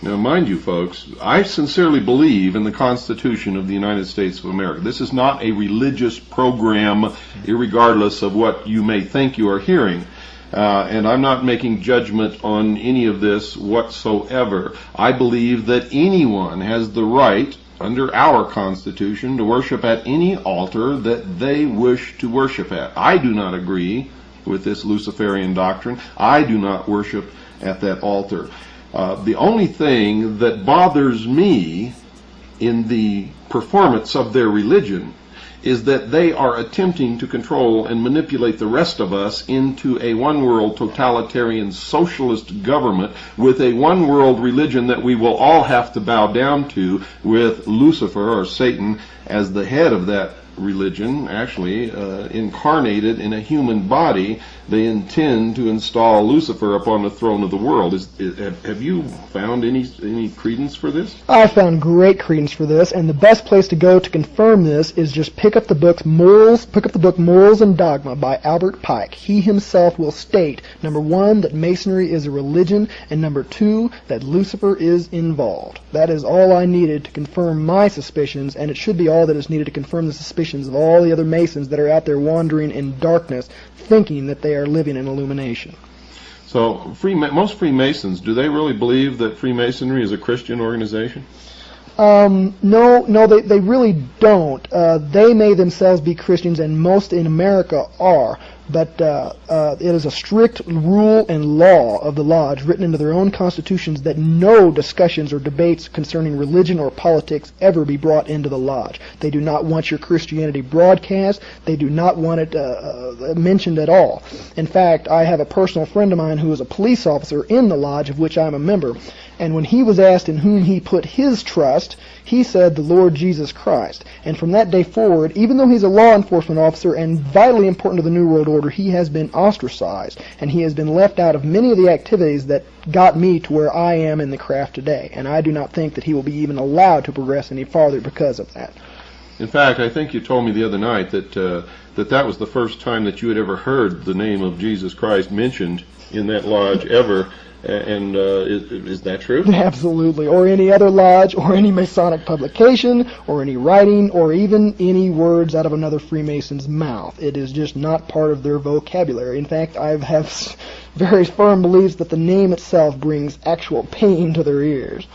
Now, mind you, folks, I sincerely believe in the Constitution of the United States of America. This is not a religious program, irregardless of what you may think you are hearing. And I'm not making judgment on any of this whatsoever. I believe that anyone has the right under our Constitution, to worship at any altar that they wish to worship at. I do not agree with this Luciferian doctrine. I do not worship at that altar. The only thing that bothers me in the performance of their religion is that they are attempting to control and manipulate the rest of us into a one-world totalitarian socialist government with a one-world religion that we will all have to bow down to, with Lucifer, or Satan, as the head of that religion, actually incarnated in a human body. They intend to install Lucifer upon the throne of the world. Have you found any credence for this? I found great credence for this, and the best place to go to confirm this is just pick up the book Morals and Dogma by Albert Pike. He himself will state, number 1, that Masonry is a religion, and number 2, that Lucifer is involved. That is all I needed to confirm my suspicions, and it should be all that is needed to confirm the suspicions of all the other Masons that are out there wandering in darkness, thinking that they are living in illumination. So most Freemasons, do they really believe that Freemasonry is a Christian organization? No, they really don't. They may themselves be Christians, and most in America are, but it is a strict rule and law of the Lodge written into their own constitutions that no discussions or debates concerning religion or politics ever be brought into the Lodge. They do not want your Christianity broadcast. They do not want it mentioned at all. In fact, I have a personal friend of mine who is a police officer in the Lodge, of which I'm a member. And when he was asked in whom he put his trust, he said the Lord Jesus Christ. And from that day forward, even though he's a law enforcement officer and vitally important to the New World Order, he has been ostracized, and he has been left out of many of the activities that got me to where I am in the craft today. And I do not think that he will be even allowed to progress any farther because of that. In fact, I think you told me the other night that that was the first time that you had ever heard the name of Jesus Christ mentioned in that lodge ever. And is that true? Absolutely. Or any other lodge, or any Masonic publication, or any writing, or even any words out of another Freemason's mouth. It is just not part of their vocabulary. In fact, I have very firm beliefs that the name itself brings actual pain to their ears.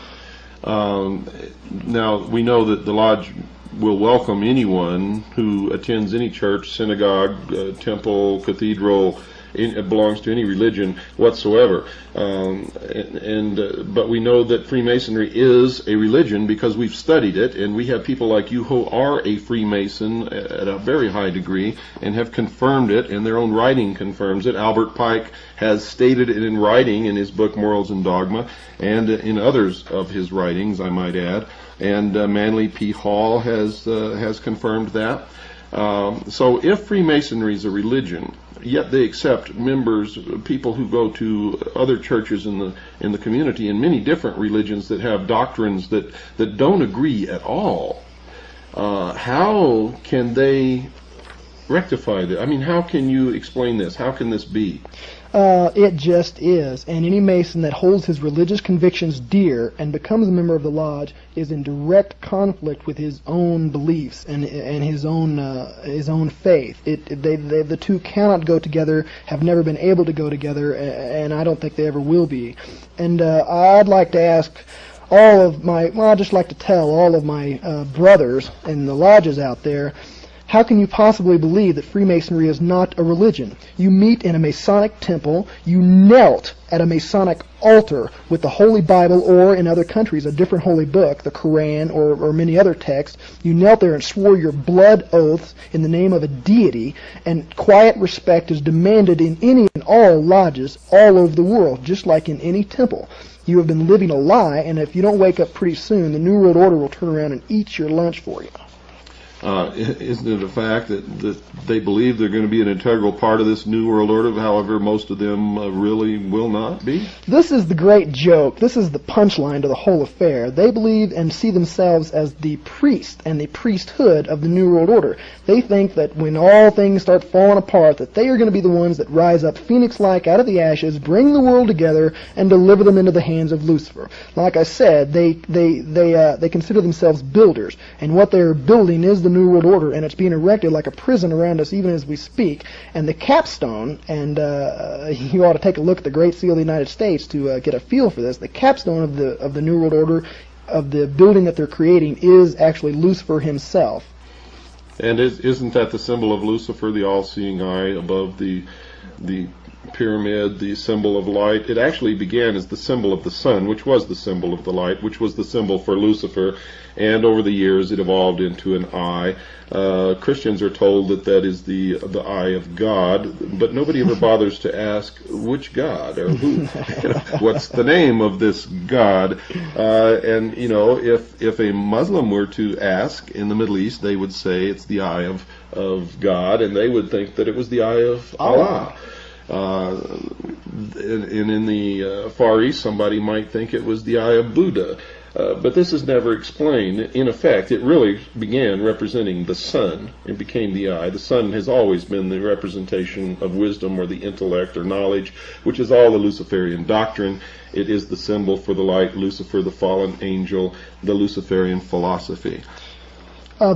Now, we know that the lodge will welcome anyone who attends any church, synagogue, temple, cathedral. It belongs to any religion whatsoever, but we know that Freemasonry is a religion because we've studied it, and we have people like you who are a Freemason at a very high degree and have confirmed it, and their own writing confirms it. Albert Pike has stated it in writing in his book Morals and Dogma, and in others of his writings, I might add, and Manly P. Hall has confirmed that. So if Freemasonry is a religion, yet they accept members, people who go to other churches in the community, in many different religions that have doctrines that don't agree at all. How can they rectify that? I mean, how can you explain this? How can this be? It just is. And any Mason that holds his religious convictions dear and becomes a member of the Lodge is in direct conflict with his own beliefs and his own faith. The two cannot go together, have never been able to go together, and I don't think they ever will be. And I'd like to ask I'd just like to tell all of my brothers in the lodges out there, how can you possibly believe that Freemasonry is not a religion? You meet in a Masonic temple, you knelt at a Masonic altar with the Holy Bible, or in other countries a different holy book, the Quran or many other texts. You knelt there and swore your blood oaths in the name of a deity, and quiet respect is demanded in any and all lodges all over the world, just like in any temple. You have been living a lie, and if you don't wake up pretty soon, the New World Order will turn around and eat your lunch for you. Isn't it a fact that they believe they're going to be an integral part of this New World Order, however most of them really will not be? This is the great joke. This is the punchline to the whole affair. They believe and see themselves as the priest and the priesthood of the New World Order. They think that when all things start falling apart, that they are going to be the ones that rise up phoenix-like out of the ashes, bring the world together, and deliver them into the hands of Lucifer. Like I said, they consider themselves builders, and what they're building is the New World Order, and it's being erected like a prison around us even as we speak. And the capstone, and you ought to take a look at the Great Seal of the United States to get a feel for this, the capstone of the New World Order building that they're creating is actually Lucifer himself. And isn't that the symbol of Lucifer, the all-seeing eye above the pyramid, the symbol of light? It actually began as the symbol of the sun, which was the symbol of the light, which was the symbol for Lucifer, and over the years it evolved into an eye. Christians are told that is the eye of God, but nobody ever bothers to ask which God or who, what's the name of this God. And if a Muslim were to ask in the Middle East, they would say it's the eye of God, and they would think that it was the eye of Allah. And in the Far East, somebody might think it was the eye of Buddha. But this is never explained. In effect, it really began representing the sun and became the eye. The sun has always been the representation of wisdom or the intellect or knowledge, which is all the Luciferian doctrine. It is the symbol for the light, Lucifer, the fallen angel, the Luciferian philosophy.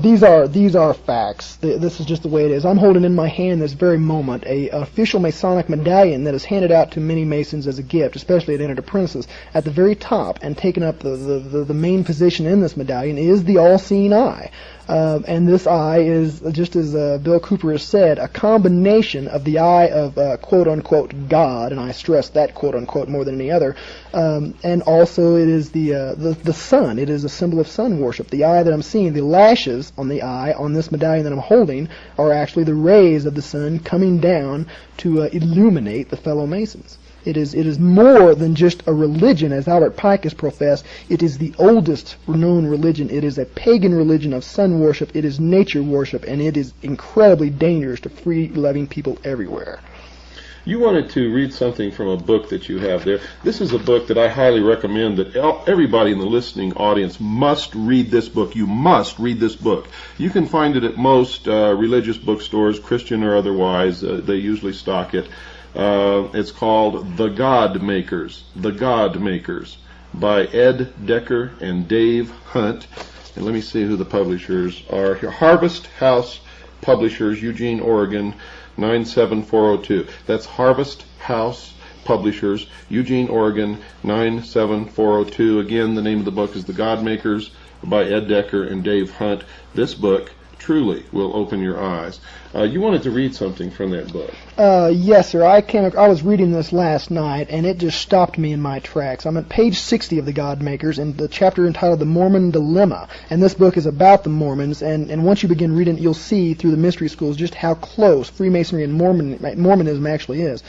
These are facts. This is just the way it is. I'm holding in my hand this very moment a official Masonic medallion that is handed out to many Masons as a gift, especially at entered apprentices. At the very top and taking up the main position in this medallion is the all-seeing eye. And this eye is, just as Bill Cooper has said, a combination of the eye of quote-unquote God, and I stress that quote-unquote more than any other, and also it is the sun. It is a symbol of sun worship. The eye that I'm seeing, the lashes on the eye on this medallion that I'm holding, are actually the rays of the sun coming down to illuminate the fellow Masons. It is more than just a religion, as Albert Pike has professed. It is the oldest known religion. It is a pagan religion of sun worship. It is nature worship, and it is incredibly dangerous to free-loving people everywhere. You wanted to read something from a book that you have there. This is a book that I highly recommend that everybody in the listening audience must read this book. You must read this book. You can find it at most religious bookstores, Christian or otherwise. They usually stock it. It's called The God Makers. The God Makers by Ed Decker and Dave Hunt. And let me see who the publishers are here. Harvest House Publishers, Eugene, Oregon, 97402. That's Harvest House Publishers, Eugene, Oregon, 97402. Again, the name of the book is The God Makers by Ed Decker and Dave Hunt. This book truly will open your eyes. You wanted to read something from that book. Yes, sir. I was reading this last night, and it just stopped me in my tracks. I'm at page 60 of The God Makers, in the chapter entitled The Mormon Dilemma. And this book is about the Mormons, and once you begin reading it, you'll see through the mystery schools just how close Freemasonry and Mormonism actually is.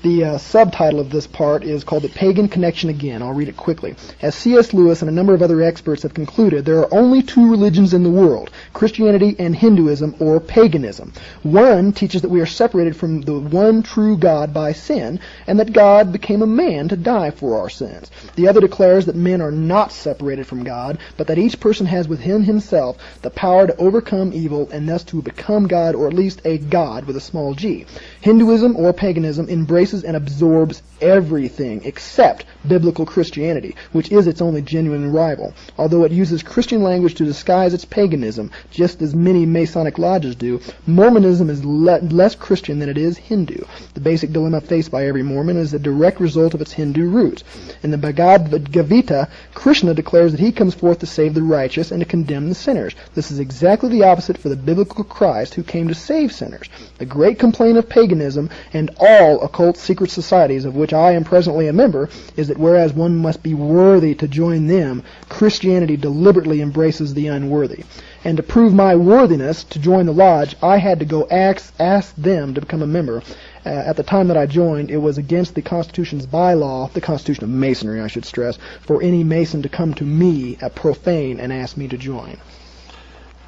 The subtitle of this part is called The Pagan Connection Again. I'll read it quickly. As C.S. Lewis and a number of other experts have concluded, there are only two religions in the world, Christianity and Hinduism, or paganism. One teaches that we are separated from the one true God by sin, and that God became a man to die for our sins. The other declares that men are not separated from God, but that each person has within himself the power to overcome evil and thus to become God, or at least a God with a small g. Hinduism, or paganism, embraces and absorbs everything except biblical Christianity, which is its only genuine rival. Although it uses Christian language to disguise its paganism, just as many Masonic lodges do, Mormonism is less Christian than it is Hindu. The basic dilemma faced by every Mormon is a direct result of its Hindu roots. In the Bhagavad Gita, Krishna declares that he comes forth to save the righteous and to condemn the sinners. This is exactly the opposite for the biblical Christ, who came to save sinners. The great complaint of paganism and all occult secret societies, of which I am presently a member, is that whereas one must be worthy to join them, Christianity deliberately embraces the unworthy. And to prove my worthiness to join the lodge, I had to go ask them to become a member. At the time that I joined, it was against the Constitution's bylaw, the Constitution of Masonry, I should stress, for any Mason to come to me, a profane, and ask me to join.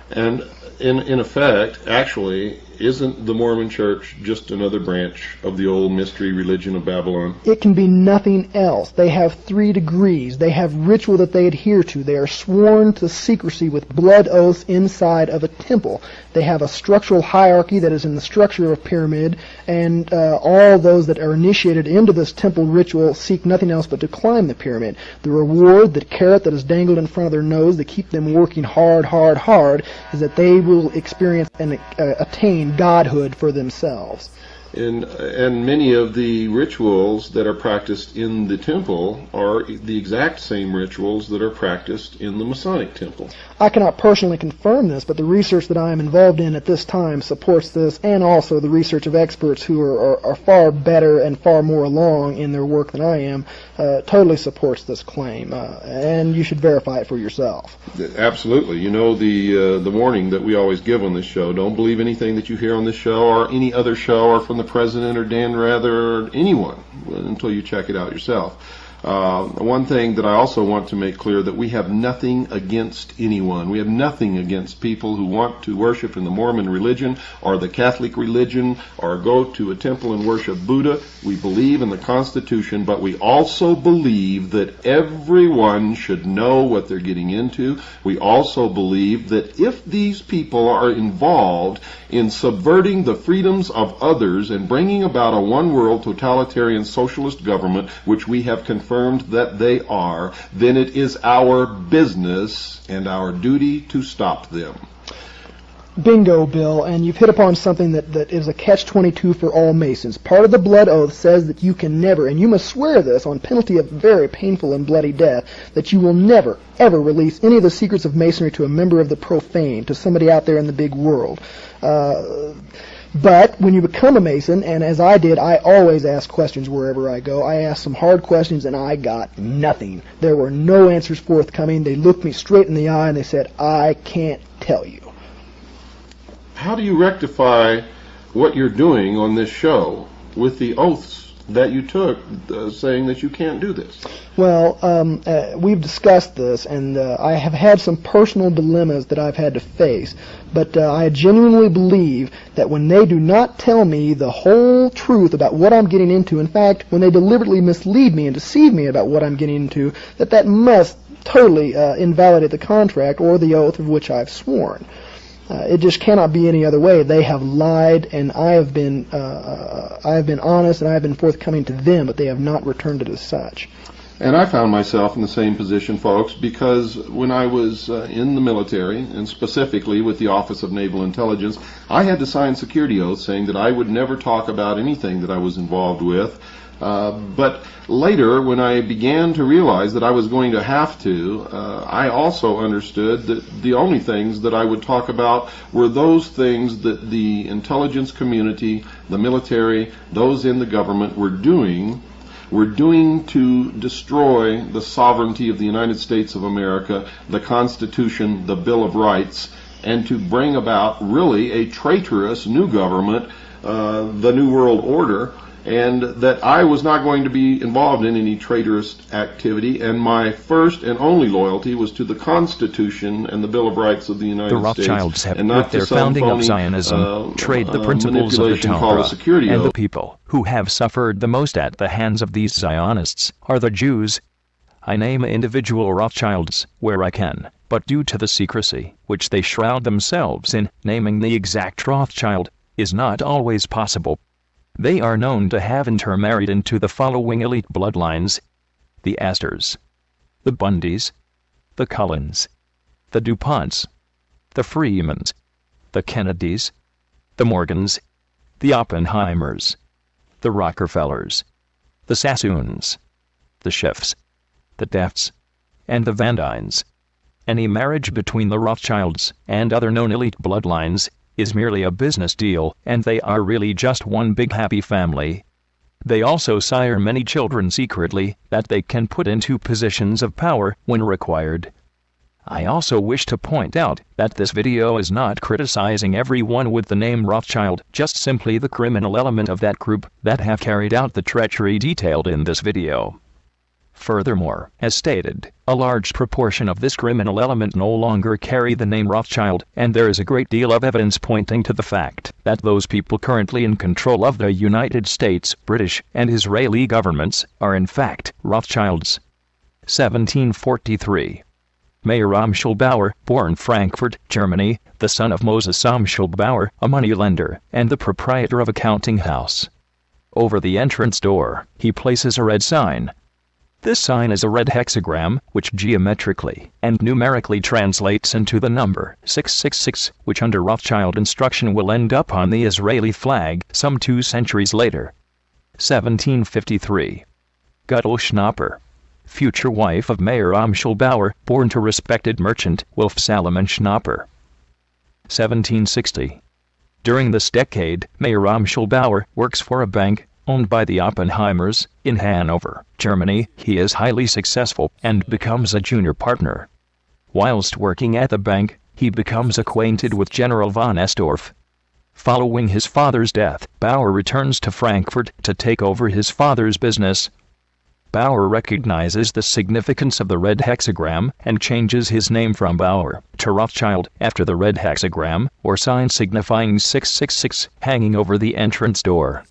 And in effect, actually, isn't the Mormon Church just another branch of the old mystery religion of Babylon? It can be nothing else. They have 3 degrees. They have ritual that they adhere to. They are sworn to secrecy with blood oaths inside of a temple. They have a structural hierarchy that is in the structure of a pyramid, and all those that are initiated into this temple ritual seek nothing else but to climb the pyramid. The reward, the carrot that is dangled in front of their nose to keep them working hard, is that they will experience and attain godhood for themselves. And many of the rituals that are practiced in the temple are the exact same rituals that are practiced in the Masonic temple. I cannot personally confirm this, but the research that I am involved in at this time supports this, and also the research of experts who are far better and far more along in their work than I am totally supports this claim, and you should verify it for yourself. Absolutely. You know the warning that we always give on this show: don't believe anything that you hear on this show or any other show or from the President or Dan Rather or anyone until you check it out yourself. One thing that I also want to make clear, that we have nothing against anyone. We have nothing against people who want to worship in the Mormon religion or the Catholic religion or go to a temple and worship Buddha. We believe in the Constitution, but we also believe that everyone should know what they're getting into. We also believe that if these people are involved in subverting the freedoms of others and bringing about a one-world totalitarian socialist government, which we have confirmed that they are, then it is our business and our duty to stop them. Bingo, Bill, and you've hit upon something that is a catch-22 for all Masons. Part of the blood oath says that you can never, and you must swear this on penalty of very painful and bloody death, that you will never, ever release any of the secrets of Masonry to a member of the profane, to somebody out there in the big world. But when you become a Mason, and as I did, I always ask questions wherever I go. I asked some hard questions, and I got nothing. There were no answers forthcoming. They looked me straight in the eye, and they said, I can't tell you. How do you rectify what you're doing on this show with the oaths that you took saying that you can't do this? Well, we've discussed this, and I have had some personal dilemmas that I've had to face, but I genuinely believe that when they do not tell me the whole truth about what I'm getting into, in fact, when they deliberately mislead me and deceive me about what I'm getting into, that must totally invalidate the contract or the oath of which I've sworn. It just cannot be any other way. They have lied, and I have been honest, and I have been forthcoming to them, but they have not returned it as such. And I found myself in the same position, folks, because when I was in the military, and specifically with the Office of Naval Intelligence, I had to sign security oaths saying that I would never talk about anything that I was involved with. But later, when I began to realize that I was going to have to, I also understood that the only things that I would talk about were those things that the intelligence community, the military, those in the government were doing to destroy the sovereignty of the United States of America, the Constitution, the Bill of Rights, and to bring about really a traitorous new government, the New World Order, and that I was not going to be involved in any traitorous activity, and my first and only loyalty was to the Constitution and the Bill of Rights of the United States. The Rothschilds have, with their founding of Zionism, trade the principles of the Torah, and the people who have suffered the most at the hands of these Zionists are the Jews. I name individual Rothschilds where I can, but due to the secrecy which they shroud themselves in, naming the exact Rothschild is not always possible. They are known to have intermarried into the following elite bloodlines: the Astors, the Bundys, the Cullens, the DuPonts, the Freemans, the Kennedys, the Morgans, the Oppenheimers, the Rockefellers, the Sassoons, the Schiffs, the Defts, and the Van Dynes. Any marriage between the Rothschilds and other known elite bloodlines is merely a business deal, and they are really just one big happy family. They also sire many children secretly that they can put into positions of power when required. I also wish to point out that this video is not criticizing everyone with the name Rothschild, just simply the criminal element of that group that have carried out the treachery detailed in this video. Furthermore, as stated, a large proportion of this criminal element no longer carry the name Rothschild, and there is a great deal of evidence pointing to the fact that those people currently in control of the United States, British, and Israeli governments are in fact Rothschilds. 1743. Mayer Amschelbauer, born Frankfurt, Germany, the son of Moses Amschelbauer, a moneylender, and the proprietor of a counting house. Over the entrance door, he places a red sign. This sign is a red hexagram, which geometrically and numerically translates into the number 666, which under Rothschild instruction will end up on the Israeli flag some 2 centuries later. 1753. Guttl Schnapper, future wife of Mayer Amschel Bauer, born to respected merchant Wolf Salomon Schnapper. 1760. During this decade, Mayer Amschel Bauer works for a bank owned by the Oppenheimers in Hanover, Germany. He is highly successful and becomes a junior partner. Whilst working at the bank, he becomes acquainted with General von Estorff. Following his father's death, Bauer returns to Frankfurt to take over his father's business. Bauer recognizes the significance of the red hexagram and changes his name from Bauer to Rothschild after the red hexagram, or sign signifying 666, hanging over the entrance door.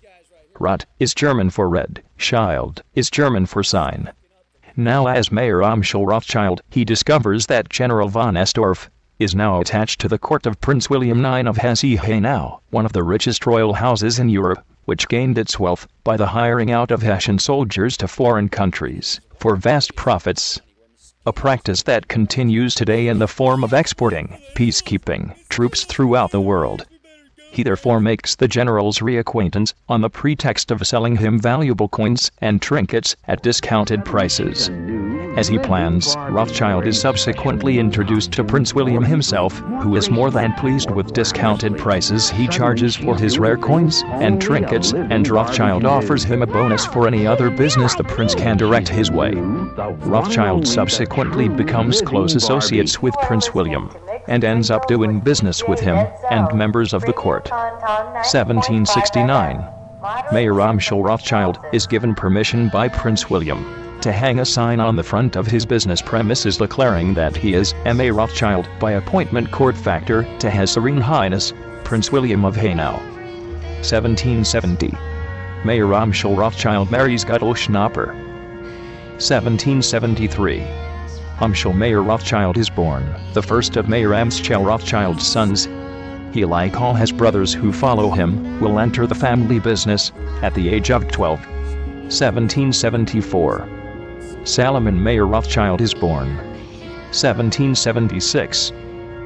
Rot is German for red, Schild is German for sign. Now as Mayer Amschel Rothschild, he discovers that General von Estorff is now attached to the court of Prince William IX of Hesse-Hanau, one of the richest royal houses in Europe, which gained its wealth by the hiring out of Hessian soldiers to foreign countries for vast profits. A practice that continues today in the form of exporting peacekeeping troops throughout the world. He therefore makes the general's reacquaintance on the pretext of selling him valuable coins and trinkets at discounted prices. As he plans, Rothschild is subsequently introduced to Prince William himself, who is more than pleased with discounted prices he charges for his rare coins and trinkets, and Rothschild offers him a bonus for any other business the prince can direct his way. Rothschild subsequently becomes close associates with Prince William, and ends up doing business with him and members of the court. 1769. Mayer Amschel Rothschild is given permission by Prince William to hang a sign on the front of his business premises declaring that he is M.A. Rothschild by appointment court factor to His Serene Highness, Prince William of Hanau. 1770. Mayer Amschel Rothschild marries Guttl Schnapper. 1773. Amschel Mayer Rothschild is born, the first of Mayer Amschel Rothschild's sons. He, like all his brothers who follow him, will enter the family business at the age of 12. 1774. Salomon Mayer Rothschild is born. 1776.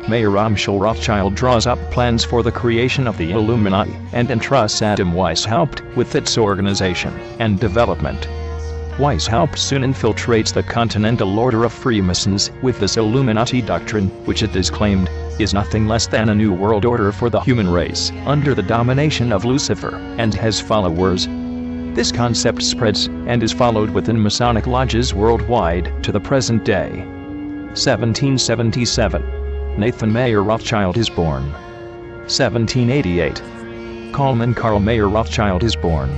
Mayer Amschel Rothschild draws up plans for the creation of the Illuminati and entrusts Adam Weishaupt with its organization and development. Weishaupt soon infiltrates the Continental Order of Freemasons with this Illuminati doctrine, which it is claimed is nothing less than a new world order for the human race, under the domination of Lucifer and his followers. This concept spreads and is followed within Masonic lodges worldwide to the present day. 1777. Nathan Mayer Rothschild is born. 1788. Kalman Karl Mayer Rothschild is born.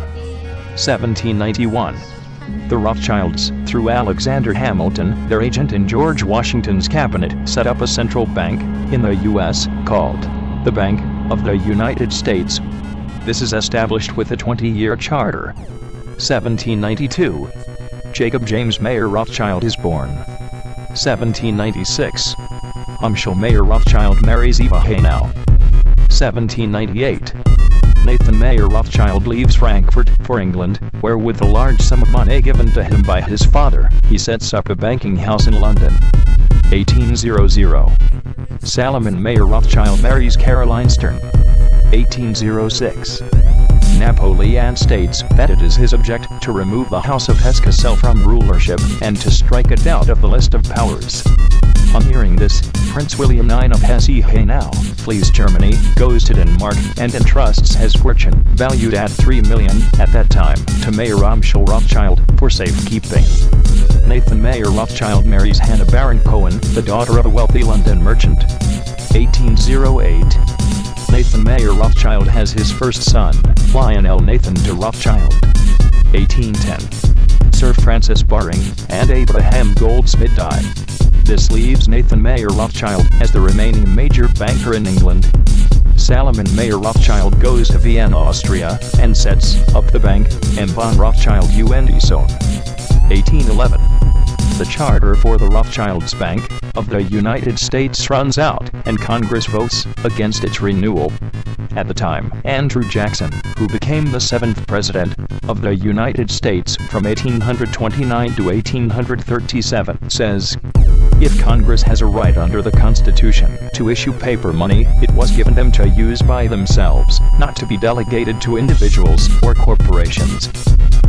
1791. The Rothschilds, through Alexander Hamilton, their agent in George Washington's cabinet, set up a central bank in the U.S. called the Bank of the United States. This is established with a 20-year charter. 1792. Jacob James Mayer Rothschild is born. 1796. Amschel Mayer Rothschild marries Eva Hanau. 1798. Nathan Mayer Rothschild leaves Frankfurt for England, where with a large sum of money given to him by his father, he sets up a banking house in London. 1800. Salomon Mayer Rothschild marries Caroline Stern. 1806. Napoleon states that it is his object to remove the House of Hesse-Kassel from rulership and to strike it out of the list of powers. On hearing this, Prince William IX of Hesse-Hanau flees Germany, goes to Denmark, and entrusts his fortune, valued at $3 million at that time, to Mayer Amschel Rothschild for safekeeping. Nathan Mayer Rothschild marries Hannah Baron Cohen, the daughter of a wealthy London merchant. 1808. Nathan Mayer Rothschild has his first son, Lionel Nathan de Rothschild. 1810. Sir Francis Baring and Abraham Goldsmith die. This leaves Nathan Mayer Rothschild as the remaining major banker in England. Salomon Mayer Rothschild goes to Vienna, Austria, and sets up the bank, M. von Rothschild und Sohn. 1811. the charter for the Rothschilds Bank of the United States runs out, and Congress votes against its renewal. At the time, Andrew Jackson, who became the 7th President of the United States from 1829 to 1837, says, "If Congress has a right under the Constitution to issue paper money, it was given them to use by themselves, not to be delegated to individuals or corporations."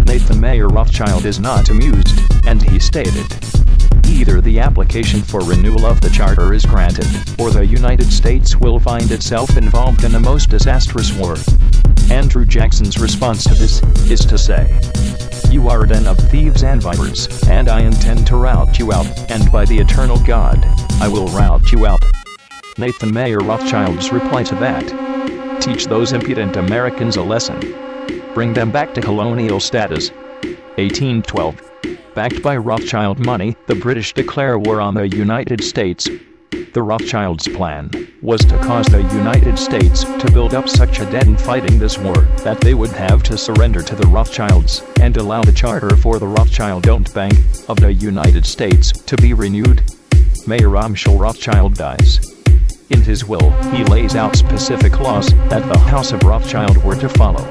Nathan Mayer Rothschild is not amused, and he stated, "Either the application for renewal of the charter is granted, or the United States will find itself involved in a most disastrous war." Andrew Jackson's response to this is to say, "You are a den of thieves and vipers, and I intend to rout you out, and by the eternal God, I will rout you out." Nathan Mayer Rothschild's reply to that: "Teach those impudent Americans a lesson. Bring them back to colonial status." 1812. Backed by Rothschild money, the British declare war on the United States. The Rothschilds' plan was to cause the United States to build up such a debt in fighting this war that they would have to surrender to the Rothschilds and allow the charter for the Rothschild-owned Bank of the United States to be renewed. Mayer Amschel Rothschild dies. In his will, he lays out specific laws that the House of Rothschild were to follow.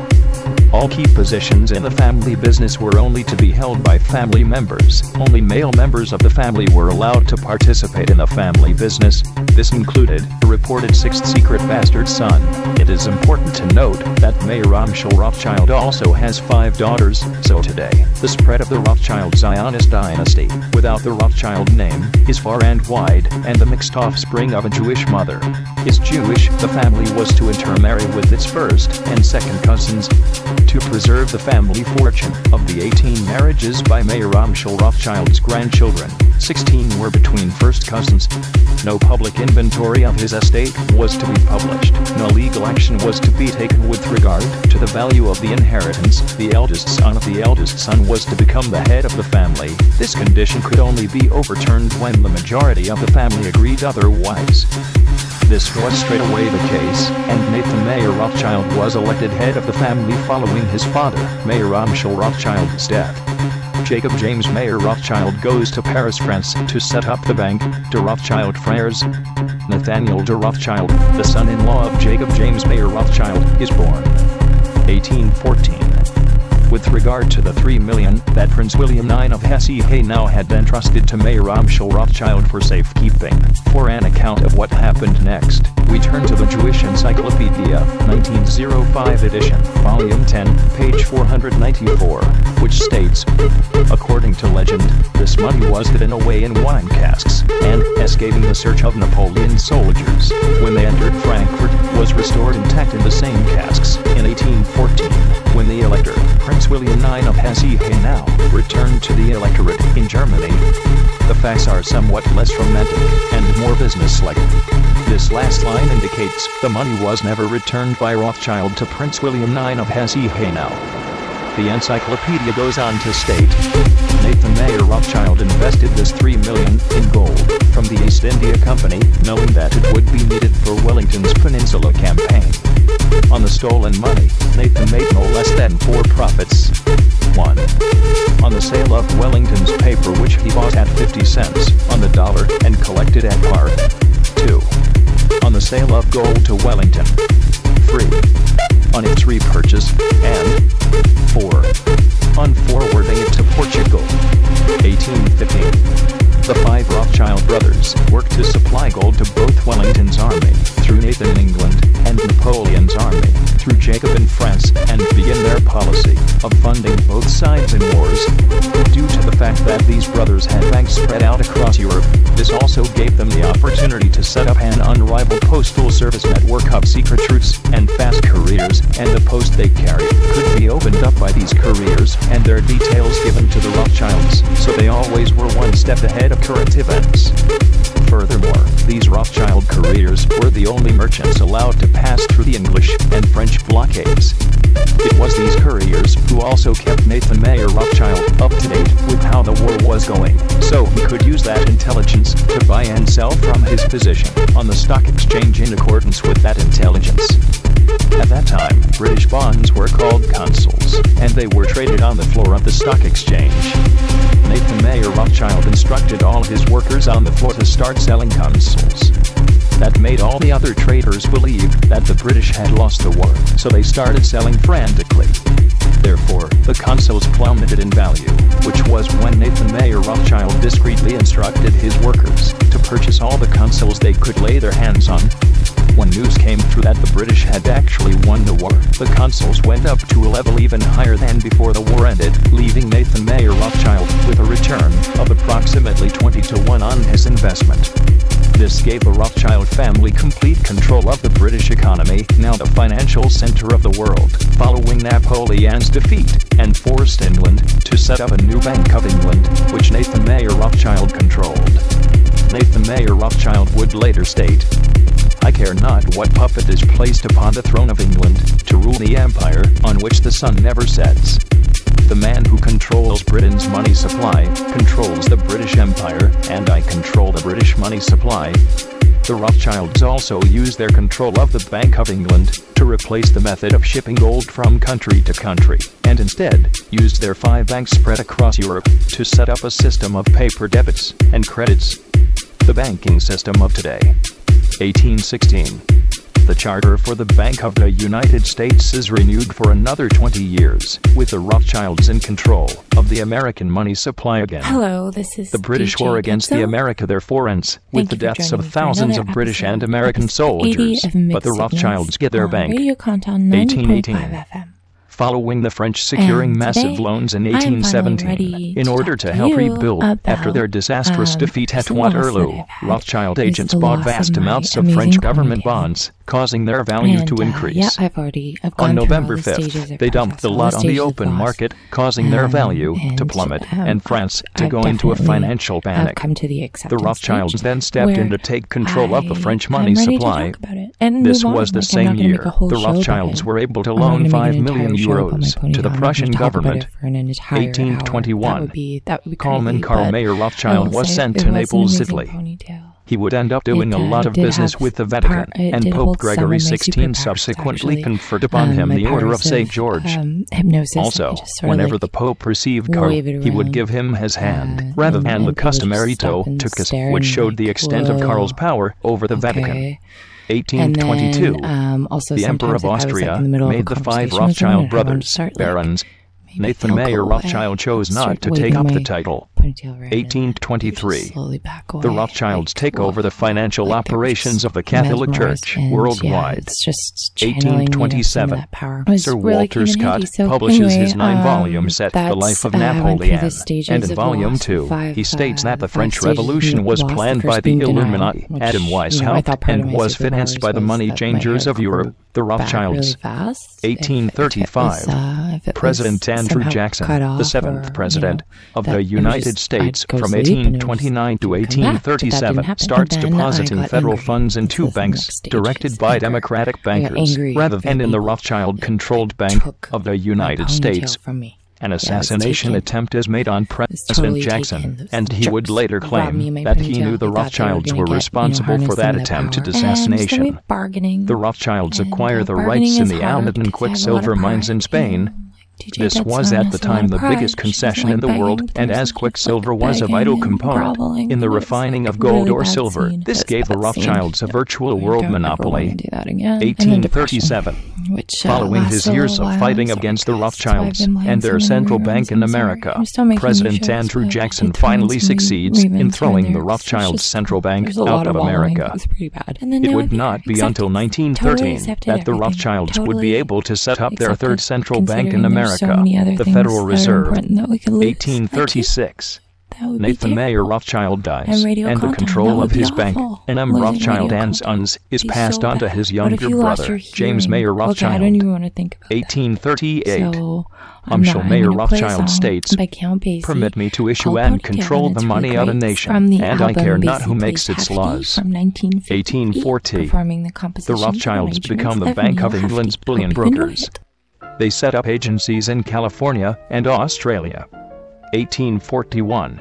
All key positions in the family business were only to be held by family members. Only male members of the family were allowed to participate in the family business. This included the reported 6th secret bastard son. It is important to note that Mayer Amschel Rothschild also has 5 daughters, so today, the spread of the Rothschild Zionist dynasty, without the Rothschild name, is far and wide, and the mixed offspring of a Jewish mother is Jewish. The family was to intermarry with its first and second cousins to preserve the family fortune. Of the 18 marriages by Mayer Amschel Rothschild's grandchildren, 16 were between first cousins. No public inventory of his estate was to be published. No legal action was to be taken with regard to the value of the inheritance. The eldest son of the eldest son was to become the head of the family. This condition could only be overturned when the majority of the family agreed otherwise. This was straight away the case, and Nathan Mayer Rothschild was elected head of the family following his father, Mayer Amschel Rothschild's death. Jacob James Mayer Rothschild goes to Paris, France to set up the Bank de Rothschild Frères. Nathaniel de Rothschild, the son-in-law of Jacob James Mayer Rothschild, is born. 1814. With regard to the $3 million that Prince William IX of Hesse-Hanau had entrusted to Mayer Amschel Rothschild for safekeeping, for an account of what happened next, we turn to the Jewish Encyclopedia, 1905 edition, volume 10, page 494, which states, according to legend, this money was hidden away in wine casks, and, escaping the search of Napoleon's soldiers, when they entered Frankfurt, was restored intact in the same casks, in 1814, when the elector, Prince William IX of Hesse-Hanau, returned to the electorate in Germany. The facts are somewhat less romantic and more businesslike. This last line indicates the money was never returned by Rothschild to Prince William IX of Hesse-Hanau. The encyclopedia goes on to state, Nathan Mayer Rothschild invested this $3 million in gold from the East India Company, knowing that it would be needed for Wellington's Peninsula campaign. On the stolen money, Nathan made no less than 4 profits. 1. On the sale of Wellington's paper, which he bought at 50 cents on the dollar and collected at par. 2. On the sale of gold to Wellington. 3. On its repurchase. And 4. On forwarding it to Portugal. 1815. The 5 Rothschild brothers worked to supply gold to both Wellington's army, through Nathan in England, and Napoleon's army, through Jacob in France, and begin their policy of funding both sides in wars. Due to the fact that these brothers had banks spread out across Europe, this also gave them the opportunity to set up an unrivaled postal service network of secret routes and fast couriers, and the post they carried could be opened up by these couriers and their details given to the Rothschilds, so they always were one step ahead of current events. Furthermore, these Rothschild couriers were the only merchants allowed to pass through the English and French blockades. It was these couriers who also kept Nathan Mayer Rothschild up to date with how the war was going, so he could use that intelligence to buy and sell from his position on the stock exchange in accordance with that intelligence. At that time, British bonds were called consols, and they were traded on the floor of the stock exchange. Nathan Mayer Rothschild instructed all his workers on the floor to start selling consols. That made all the other traders believe that the British had lost the war, so they started selling frantically. Therefore, the consols plummeted in value, which was when Nathan Mayer Rothschild discreetly instructed his workers to purchase all the consols they could lay their hands on. When news came through that the British had actually won the war, the consols went up to a level even higher than before the war ended, leaving Nathan Mayer Rothschild with a return of approximately 20-to-1 on his investment. This gave the Rothschild family complete control of the British economy, now the financial center of the world, following Napoleon's defeat, and forced England to set up a new Bank of England, which Nathan Mayer Rothschild controlled. Nathan Mayer Rothschild would later state, "I care not what puppet is placed upon the throne of England, to rule the empire on which the sun never sets. The man who controls Britain's money supply, controls the British Empire, and I control the British money supply." The Rothschilds also used their control of the Bank of England to replace the method of shipping gold from country to country, and instead used their 5 banks spread across Europe to set up a system of paper debits and credits. The banking system of today. 1816. The charter for the Bank of the United States is renewed for another 20 years, with the Rothschilds in control of the American money supply again. Hello, this is the British DJ war against the Gibson. America therefore ends, with the deaths of thousands of British and American soldiers, but the Rothschilds get their bank. Radio content 1818. 90.5 FM. Following the French securing And massive today, loans in I'm finally 1817, ready in to order talk to to help you rebuild after their about, disastrous defeat at the loss that Waterloo, I've had. Rothschild It's agents the bought loss vast of my amounts of amazing French government ponytail. bonds, causing their value And, to increase. yeah, I've gone On through all November the stages 5th, of they dumped process, the all lot the on the stages of open loss. market, causing their value to plummet, and France to I've go into a definitely financial panic. come to the The acceptance Rothschilds stage then stepped in where to take control of the French I'm money ready to supply. talk about it and This move on. was the Like, I'm same not gonna make year a whole the show about Rothschilds it. were able to I'm not loan gonna make 5 an million entire show about my euros to ponytail. the I'm not Prussian gonna talk about government. it for an entire 1821. hour. That would be Coleman crazy, Carl but Mayer I Rothschild will was say sent it to was an Naples, amazing Italy. ponytail. He would end up doing a lot of did business have with the Vatican, it and did Pope hold some Gregory of my XVI superpowers, subsequently actually. conferred upon him My the Order of powers St. George. Hypnosis. I Also, just sort of, whenever like, the Pope received Carl, wave it he would around, give him his hand, rather than the and people customary just stop toe and to kiss, stare which and showed the like, extent of Carl's whoa. power over the Vatican. Okay. 1822, And then, also the Emperor of sometimes if I was, like, Austria in the middle of a made the 5 conversation with someone Rothschild and I wanted to brothers start, like, barons. Nathan they'll Mayer go away. Rothschild chose not Start to take waving up the my title. ponytail around, 1823, just slowly back away. the Rothschilds take over the financial like they were operations just of the Catholic mesmerized, Church and, worldwide. Yeah, it's just channeling, 1827, that power. It was Sir really Walter came in handy. Scott So publishes anyway, his 9-volume set, The Life of I went through Napoleon, the stages and in of Volume loss, 2, he states that the French stages of Revolution was loss, the planned first by the being denial, Illuminati. which, Adam Weiss I helped thought part of and my was financed superpowers by the was money that my changers hair of Europe, grew the back Rothschilds. really fast. 1835, if it was President Andrew somehow Jackson, cut the off 7th or, president of that the it was United just- States I'd go from sleep and it would 1829 to come back, but that didn't 1837, happen. starts And then I depositing got federal angry. funds in This 2 was the banks next stage, directed is by anger. Democratic I got bankers, angry rather that than in the people Rothschild-controlled Bank took of the my United ponytail States. from me. An Yeah, it was assassination taken. attempt is made on It's President totally Jackson, taken. Those and he would jerks later robbed me claim of my that he ponytail. knew the They thought they were Rothschilds gonna were get, responsible harness for some that of the attempted power. And so assassination. we bargaining. The Rothschilds And, acquired the bargaining rights in is the hard Almaden because I have a lot Quicksilver of mines in pride, Spain. DJ This Bet's was known at as the a lot time of the pride. biggest She concession doesn't in the like world, begging, and but as there's Quicksilver like was a begging vital and component groveling, in the and it was refining like of a gold really or bad silver. scene. This It was gave the a bad scene. Rothschilds a virtual I world don't ever monopoly. wanna do that again. And then depression, 1837. which, Following lasted his a years little of while. fighting Sorry, against the guys. That's why I've Rothschilds been playing and so their many central reruns. bank in I'm sorry. America, I'm still making new President shows, Andrew but Jackson I did throw in finally some succeeds in reruns throwing here the and there. It's Rothschild just- Central Bank there's a out lot of wallowing. America. It was pretty bad. And then It now would I'm not be accepted. until 1913 Totally accepted that the everything. Rothschilds would be Totally able to set up their accepted, third central bank in considering there's so America, many other the things Federal that are Reserve. important that we could lose. 1836. That would be Nathan Mayer terrible. Rothschild dies, And radio and the content, that control would of be his bank, awful. and Losing Rothschild radio and content Sons, is would be passed so on to bad. his What younger if you lost brother, your James hearing? Mayer Okay, I Rothschild. don't even want to think about 1838. So, I'm Mayer gonna play a Rothschild song states, by Count Basie permit me to issue called and Ponytail, control and the it's money really of a great. nation, From the and I care album not who Basie makes Plays its Hefty laws. from 1950, 1840. performing the The composition Rothschilds arrangements become the of Bank Neil of England's Hefti. bullion Hope you enjoy brokers. it. They set up agencies in California and Australia. 1841.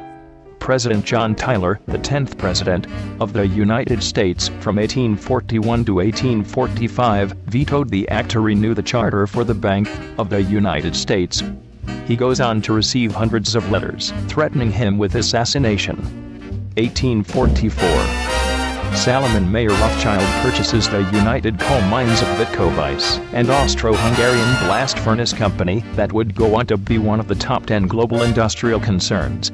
President John Tyler, the 10th President of the United States from 1841 to 1845, vetoed the act to renew the charter for the Bank of the United States. He goes on to receive hundreds of letters threatening him with assassination. 1844. Salomon Mayer Rothschild purchases the United Coal Mines of Vitkovice, an Austro-Hungarian blast furnace company that would go on to be one of the top 10 global industrial concerns.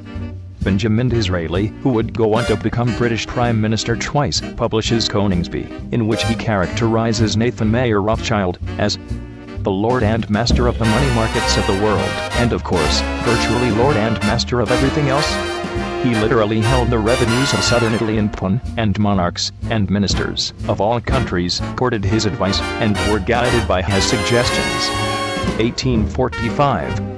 Benjamin Disraeli, who would go on to become British Prime Minister twice, publishes Coningsby, in which he characterizes Nathan Mayer Rothschild as the Lord and Master of the money markets of the world, and of course, virtually Lord and Master of everything else. He literally held the revenues of southern Italy in pawn, and monarchs and ministers of all countries courted his advice and were guided by his suggestions. 1845.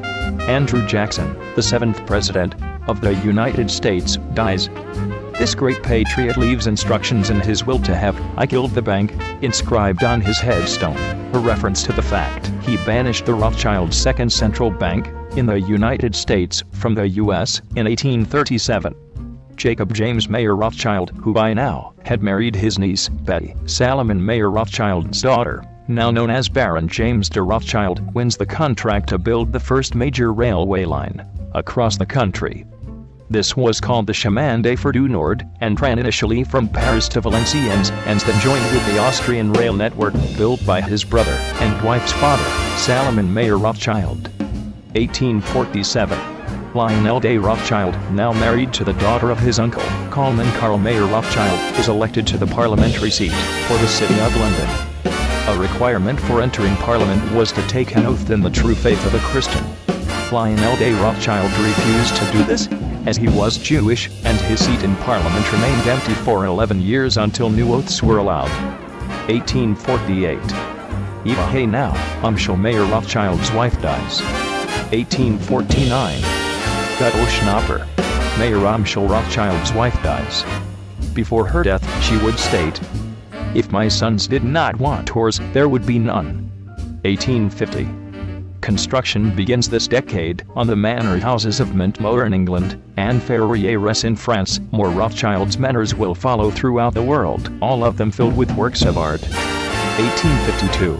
Andrew Jackson, the 7th President of the United States, dies. This great patriot leaves instructions in his will to have "I killed the bank" inscribed on his headstone, a reference to the fact he banished the Rothschild Second Central Bank in the United States from the U.S. in 1837. Jacob James Mayer Rothschild, who by now had married his niece, Betty Salomon Mayer Rothschild's daughter, now known as Baron James de Rothschild, wins the contract to build the first major railway line across the country. This was called the Chemin de Fer du Nord, and ran initially from Paris to Valenciennes, and then joined with the Austrian rail network built by his brother and wife's father, Salomon Mayer Rothschild. 1847. Lionel de Rothschild, now married to the daughter of his uncle, Coleman Carl Mayer Rothschild, is elected to the parliamentary seat for the City of London. A requirement for entering Parliament was to take an oath in the true faith of a Christian. Lionel de Rothschild refused to do this, as he was Jewish, and his seat in Parliament remained empty for 11 years until new oaths were allowed. 1848. Eva Haynau, Umschel Mayer Rothschild's wife, dies. 1849. Guto Schnapper, Mayer Umschel Rothschild's wife, dies. Before her death, she would state, "If my sons did not want whores, there would be none." 1850. Construction begins this decade on the manor houses of Montmoor in England and Ferrières in France. More Rothschild's manors will follow throughout the world, all of them filled with works of art. 1852.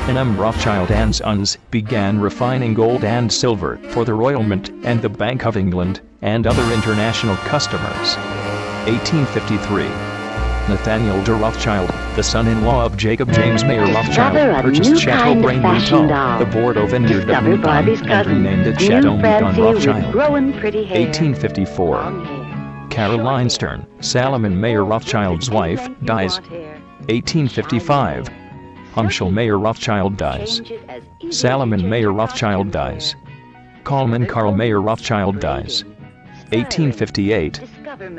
N.M. Rothschild and Sons began refining gold and silver for the Royal Mint and the Bank of England and other international customers. 1853. Nathaniel de Rothschild, the son-in-law of Jacob James Mayer Rothschild, purchased Chateau Brain-Mouton, the Bordeaux vineyard of Mouton, and renamed it Chateau Mouton Rothschild. 1854. Caroline Stern, Salomon Mayer Rothschild's wife, dies. 1855. Umschel Mayer Rothschild dies. Salomon Mayer Rothschild dies. Coleman Carl Mayer Rothschild dies. 1858.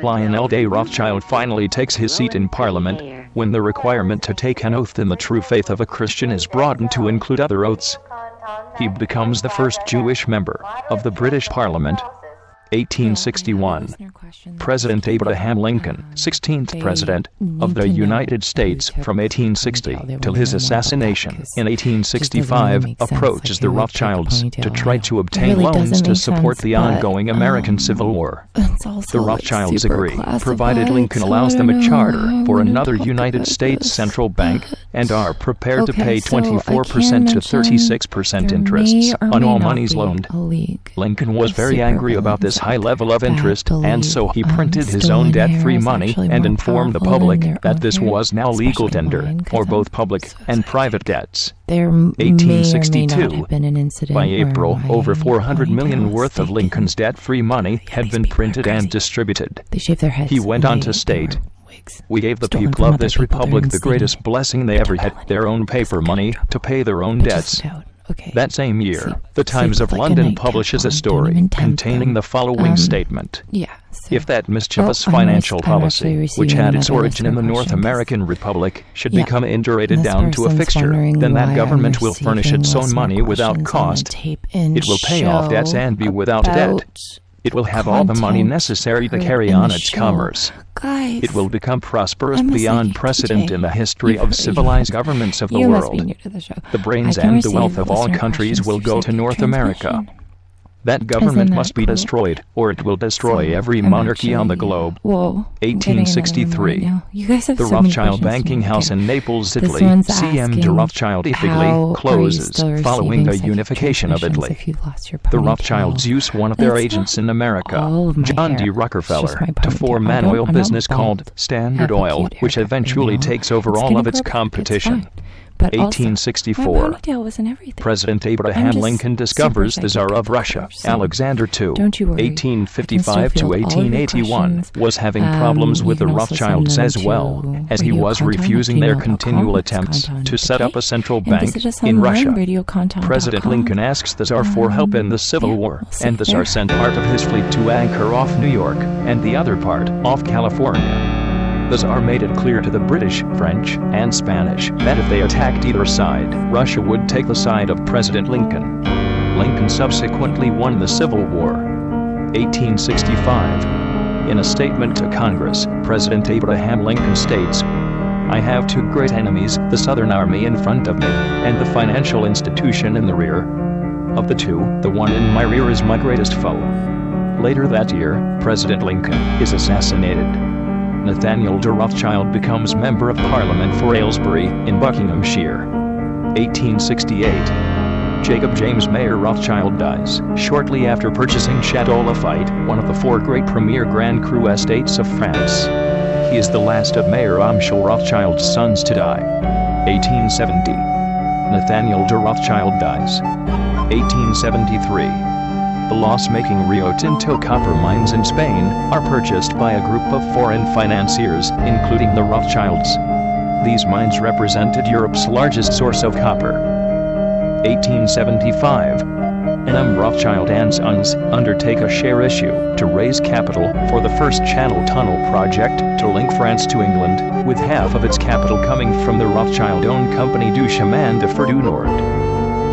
Lionel de Rothschild finally takes his seat in Parliament, when the requirement to take an oath in the true faith of a Christian is broadened to include other oaths. He becomes the first Jewish member of the British Parliament. 1861. President Abraham Lincoln, 16th President of the United States from 1860 till his assassination in 1865, approaches the Rothschilds to try to obtain loans to support the ongoing American Civil War. The Rothschilds agree, provided Lincoln allows them a charter for another United States central bank, and are prepared to pay 24% to 36% interests on all monies loaned. Lincoln was very angry about this high level of interest, and so he printed his own debt-free money and informed the public that this was now legal tender for both public and private debts. 1862. By April, over $400 million worth of Lincoln's debt-free money had been printed and distributed. He went on to state, "We gave the people of this republic the greatest blessing they ever had, their own paper money to pay their own debts." That same year, the Times of London publishes a story containing the following statement. If that mischievous financial policy, which had its origin in the North American Republic, should become indurated down to a fixture, then that government will furnish its own money without cost. It will pay off debts and be without debt. It will have all the money necessary to carry on its commerce. It will become prosperous beyond precedent in the history of civilized governments of the world. The brains and the wealth of all countries will go to North America. That government must be destroyed, or it will destroy every monarchy on the globe. 1863. You guys have the so many Rothschild questions banking to me. house in Naples, This Italy, one's CM de asking, Rothschild how Italy, are you closes still following the receiving unification of psychic Italy. transmissions if you lost your The ponytail? Rothschilds use one of their That's agents not in America, all of my John D. hair. Rockefeller, It's just my to ponytail. form I an don't- oil I'm not business bald. called Standard Have a Oil, cute which haircut, eventually you know? takes over It's all gonna of its grow back. It's competition. fine. But also, 1864. my ponytail wasn't everything. President I'm Abraham just Lincoln discovers super the Tsar psychic, of Russia, of course, so Alexander II, don't you worry. 1855 to I can still field all of your 1881, questions. was having problems with You the can also send Rothschilds them as well, to as he was refusing their radiocontent@gmail.com. continual It's attempts content to set up a central and bank visit us in online, Russia. radiocontent.com. President Lincoln asks the Tsar for help in the Civil War, and the Tsar sent part of his fleet to anchor off New York, and the other part off California. The Tsar made it clear to the British, French, and Spanish that if they attacked either side, Russia would take the side of President Lincoln. Lincoln subsequently won the Civil War. 1865. In a statement to Congress, President Abraham Lincoln states, "I have two great enemies, the Southern Army in front of me, and the financial institution in the rear. Of the two, the one in my rear is my greatest foe." Later that year, President Lincoln is assassinated. Nathaniel de Rothschild becomes Member of Parliament for Aylesbury in Buckinghamshire. 1868. Jacob James Mayer Rothschild dies shortly after purchasing Chateau Lafite, one of the 4 great premier Grand Cru estates of France. He is the last of Mayer Amschel Rothschild's sons to die. 1870. Nathaniel de Rothschild dies. 1873. The loss-making Rio Tinto copper mines in Spain are purchased by a group of foreign financiers, including the Rothschilds. These mines represented Europe's largest source of copper. 1875. N.M. Rothschild & Sons undertake a share issue to raise capital for the first Channel Tunnel project to link France to England, with half of its capital coming from the Rothschild-owned company du Chemin de Fer du Nord.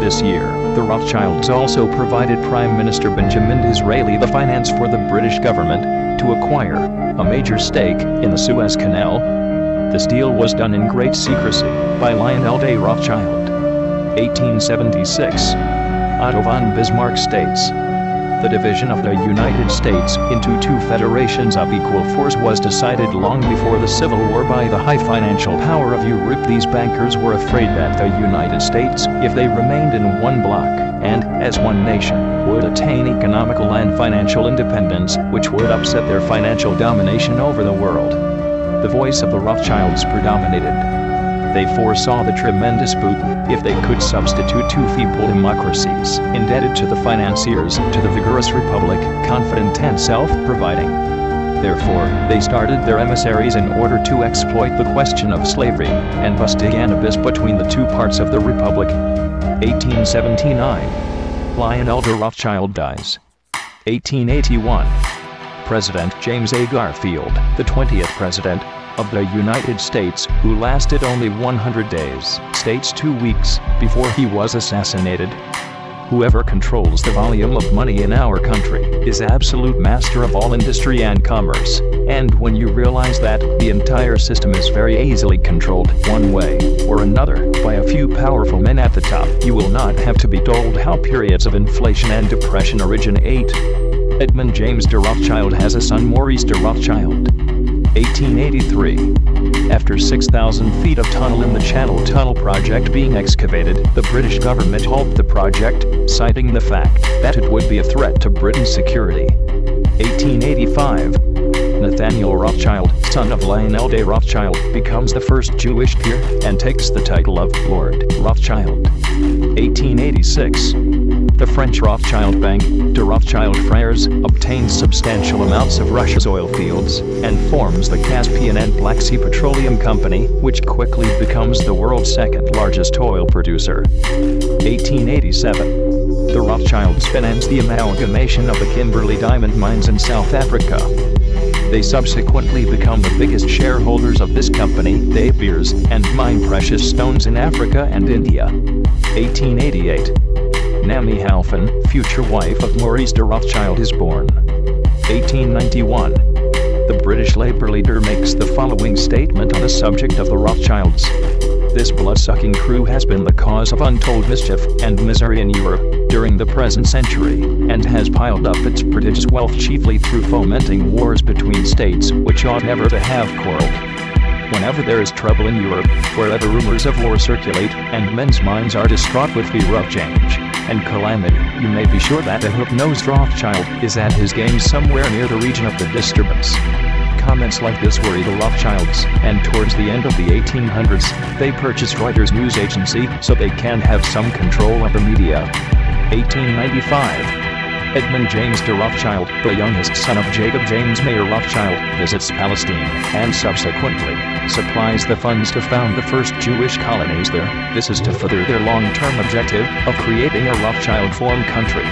This year, the Rothschilds also provided Prime Minister Benjamin Disraeli the finance for the British government to acquire a major stake in the Suez Canal. This deal was done in great secrecy by Lionel de Rothschild. 1876. Otto von Bismarck states, "The division of the United States into 2 federations of equal force was decided long before the Civil War by the high financial power of Europe. These bankers were afraid that the United States, if they remained in one bloc, and as one nation, would attain economical and financial independence, which would upset their financial domination over the world." The voice of the Rothschilds predominated. They foresaw the tremendous boon if they could substitute 2 feeble democracies, indebted to the financiers, to the vigorous republic, confident and self-providing. Therefore, they started their emissaries in order to exploit the question of slavery, and thus dig an abyss between the 2 parts of the republic. 1879. Lionel de Rothschild dies. 1881. President James A. Garfield, the 20th President of the United States, who lasted only 100 days, states 2 weeks before he was assassinated, "Whoever controls the volume of money in our country is absolute master of all industry and commerce, and when you realize that the entire system is very easily controlled one way or another by a few powerful men at the top, you will not have to be told how periods of inflation and depression originate." Edmund James de Rothschild has a son, Maurice de Rothschild. 1883. After 6,000 feet of tunnel in the Channel Tunnel project being excavated, the British government halted the project, citing the fact that it would be a threat to Britain's security. 1885. Nathaniel Rothschild, son of Lionel de Rothschild, becomes the first Jewish peer and takes the title of Lord Rothschild. 1886. The French Rothschild Bank, de Rothschild Frères, obtains substantial amounts of Russia's oil fields, and forms the Caspian and Black Sea Petroleum Company, which quickly becomes the world's 2nd largest oil producer. 1887. The Rothschilds finance the amalgamation of the Kimberley diamond mines in South Africa. They subsequently become the biggest shareholders of this company, De Beers, and mine precious stones in Africa and India. 1888. Namie Halfin, future wife of Maurice de Rothschild, is born. 1891. The British Labour leader makes the following statement on the subject of the Rothschilds. This blood-sucking crew has been the cause of untold mischief and misery in Europe during the present century, and has piled up its prodigious wealth chiefly through fomenting wars between states which ought never to have quarreled. Whenever there is trouble in Europe, wherever rumors of war circulate, and men's minds are distraught with fear of change and calamity, you may be sure that the hook-nosed Rothschild is at his game somewhere near the region of the disturbance. Comments like this worry the Rothschilds, and towards the end of the 1800s, they purchased Reuters news agency so they can have some control of the media. 1895. Edmund James de Rothschild, the youngest son of Jacob James Mayer Rothschild, visits Palestine, and subsequently supplies the funds to found the first Jewish colonies there. This is to further their long-term objective of creating a Rothschild-formed country.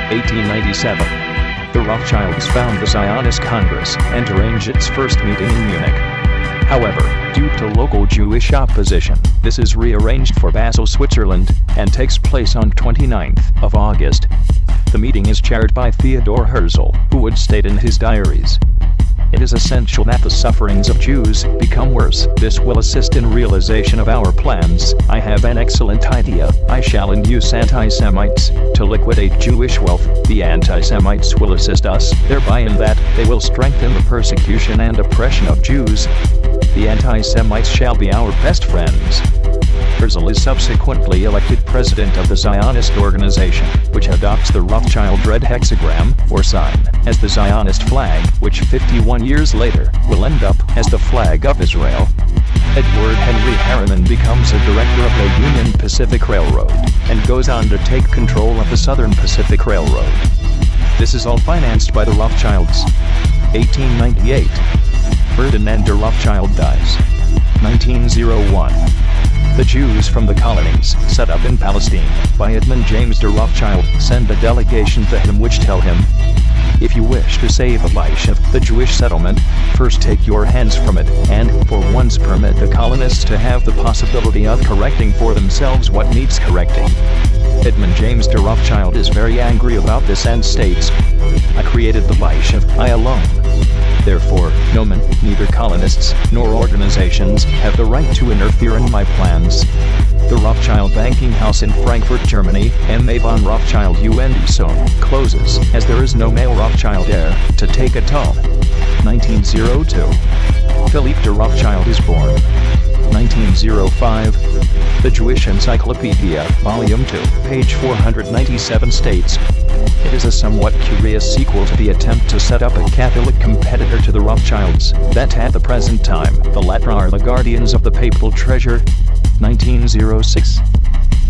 1897. The Rothschilds found the Zionist Congress and arranged its first meeting in Munich. However, due to local Jewish opposition, this is rearranged for Basel, Switzerland, and takes place on 29th of August. The meeting is chaired by Theodor Herzl, who would state in his diaries, "It is essential that the sufferings of Jews become worse. This will assist in realization of our plans. I have an excellent idea. I shall induce anti-Semites to liquidate Jewish wealth. The anti-Semites will assist us thereby in that they will strengthen the persecution and oppression of Jews. The anti-Semites shall be our best friends." Herzl is subsequently elected president of the Zionist organization, which adopts the Rothschild red hexagram, or sign, as the Zionist flag, which 51 years later will end up as the flag of Israel. Edward Henry Harriman becomes a director of the Union Pacific Railroad, and goes on to take control of the Southern Pacific Railroad. This is all financed by the Rothschilds. 1898. Ferdinand de Rothschild dies. 1901. The Jews from the colonies, set up in Palestine by Edmund James de Rothschild, send a delegation to him which tell him, "If you wish to save a life of the Jewish settlement, first take your hands from it, and for once permit the colonists to have the possibility of correcting for themselves what needs correcting." Edmund James de Rothschild is very angry about this and states, "I created the Bishof, I alone. Therefore, no man, neither colonists, nor organizations, have the right to interfere in my plans." The Rothschild banking house in Frankfurt, Germany, M.A. von Rothschild und Sohn, closes, as there is no male Rothschild heir to take a toll. 1902. Philippe de Rothschild is born. 1905. The Jewish Encyclopedia, Volume 2, page 497 states, "It is a somewhat curious sequel to the attempt to set up a Catholic competitor to the Rothschilds, that at the present time, the latter are the guardians of the papal treasure." 1906.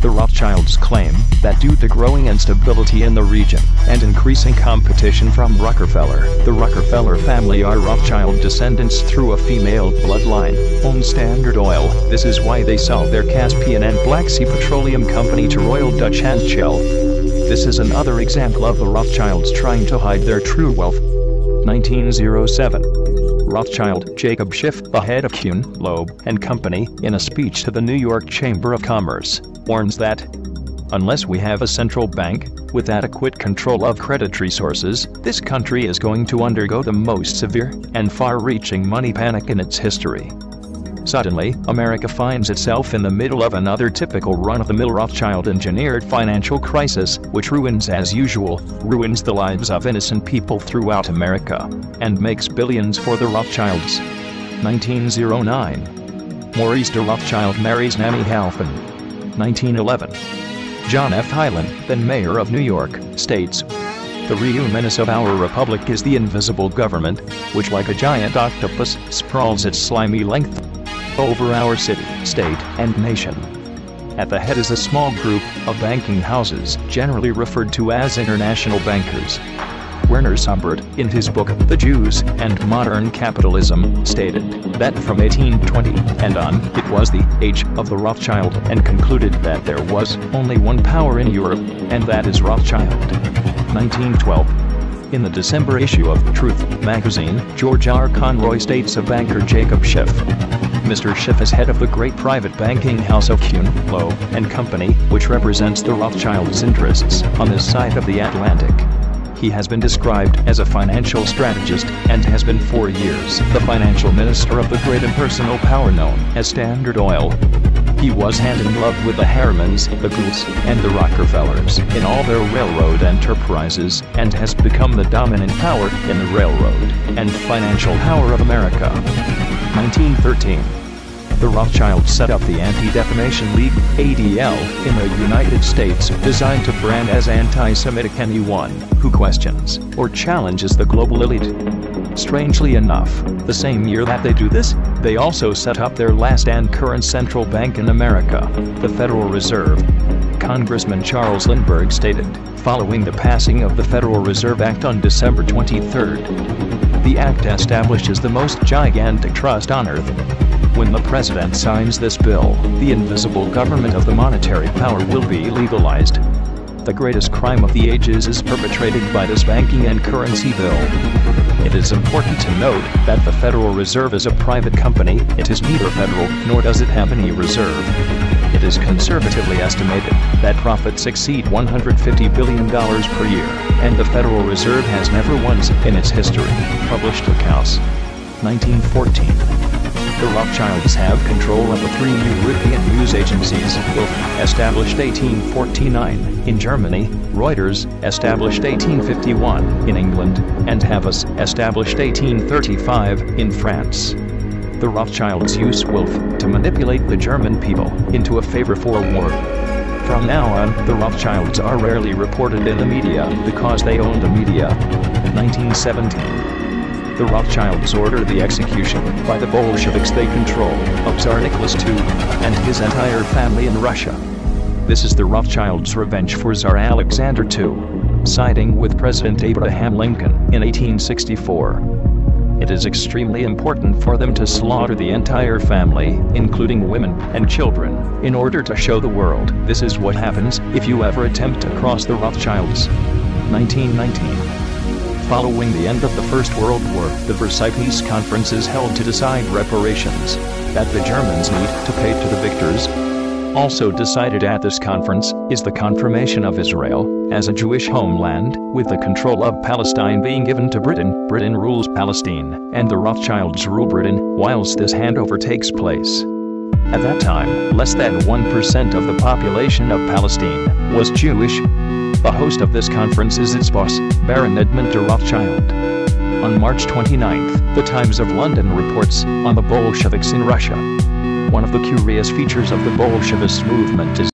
The Rothschilds claim that due to growing instability in the region, and increasing competition from Rockefeller, the Rockefeller family are Rothschild descendants through a female bloodline, own Standard Oil. This is why they sold their Caspian and Black Sea Petroleum Company to Royal Dutch and Shell. This is another example of the Rothschilds trying to hide their true wealth. 1907. Rothschild Jacob Schiff, the head of Kuhn, Loeb and Company, in a speech to the New York Chamber of Commerce, warns that, "Unless we have a central bank with adequate control of credit resources, this country is going to undergo the most severe and far-reaching money panic in its history." Suddenly, America finds itself in the middle of another typical run-of-the-mill Rothschild-engineered financial crisis, which ruins the lives of innocent people throughout America, and makes billions for the Rothschilds. 1909. Maurice de Rothschild marries Nanny Halpin. 1911. John F. Hyland, then mayor of New York, states, "The real menace of our republic is the invisible government, which like a giant octopus, sprawls its slimy length over our city, state, and nation. At the head is a small group of banking houses, generally referred to as international bankers." Werner Sombart, in his book, The Jews and Modern Capitalism, stated that from 1820 and on, it was the age of the Rothschild, and concluded that there was only one power in Europe, and that is Rothschild. 1912. In the December issue of Truth magazine, George R. Conroy states of banker Jacob Schiff, "Mr. Schiff is head of the great private banking house of Kuhn, Loeb and Company, which represents the Rothschilds' interests on this side of the Atlantic. He has been described as a financial strategist, and has been for years the financial minister of the great impersonal power known as Standard Oil." He was hand in glove with the Harrimans, the Goulds, and the Rockefellers in all their railroad enterprises, and has become the dominant power in the railroad and financial power of America. 1913. The Rothschilds set up the Anti-Defamation League, ADL, in the United States, designed to brand as anti-Semitic anyone who questions or challenges the global elite. Strangely enough, the same year that they do this, they also set up their last and current central bank in America, the Federal Reserve. Congressman Charles Lindbergh stated, following the passing of the Federal Reserve Act on December 23rd, the act establishes the most gigantic trust on earth. When the president signs this bill, the invisible government of the monetary power will be legalized. The greatest crime of the ages is perpetrated by this banking and currency bill. It is important to note that the Federal Reserve is a private company. It is neither federal, nor does it have any reserve. It is conservatively estimated that profits exceed $150 billion per year, and the Federal Reserve has never once in its history published accounts. 1914. The Rothschilds have control of the 3 European news agencies: Wolf, established 1849 in Germany; Reuters, established 1851 in England; and Havas, established 1835 in France. The Rothschilds use Wolf to manipulate the German people into a favor for war. From now on, the Rothschilds are rarely reported in the media because they own the media. 1917. The Rothschilds order the execution by the Bolsheviks they control of Tsar Nicholas II and his entire family in Russia. This is the Rothschilds' revenge for Tsar Alexander II, siding with President Abraham Lincoln in 1864. It is extremely important for them to slaughter the entire family, including women and children, in order to show the world this is what happens if you ever attempt to cross the Rothschilds. 1919. Following the end of the First World War, the Versailles Peace Conference is held to decide reparations that the Germans need to pay to the victors. Also decided at this conference is the confirmation of Israel as a Jewish homeland, with the control of Palestine being given to Britain. Britain rules Palestine, and the Rothschilds rule Britain whilst this handover takes place. At that time, less than 1% of the population of Palestine was Jewish. The host of this conference is its boss, Baron Edmund de Rothschild. On March 29th, the Times of London reports on the Bolsheviks in Russia. One of the curious features of the Bolshevist movement is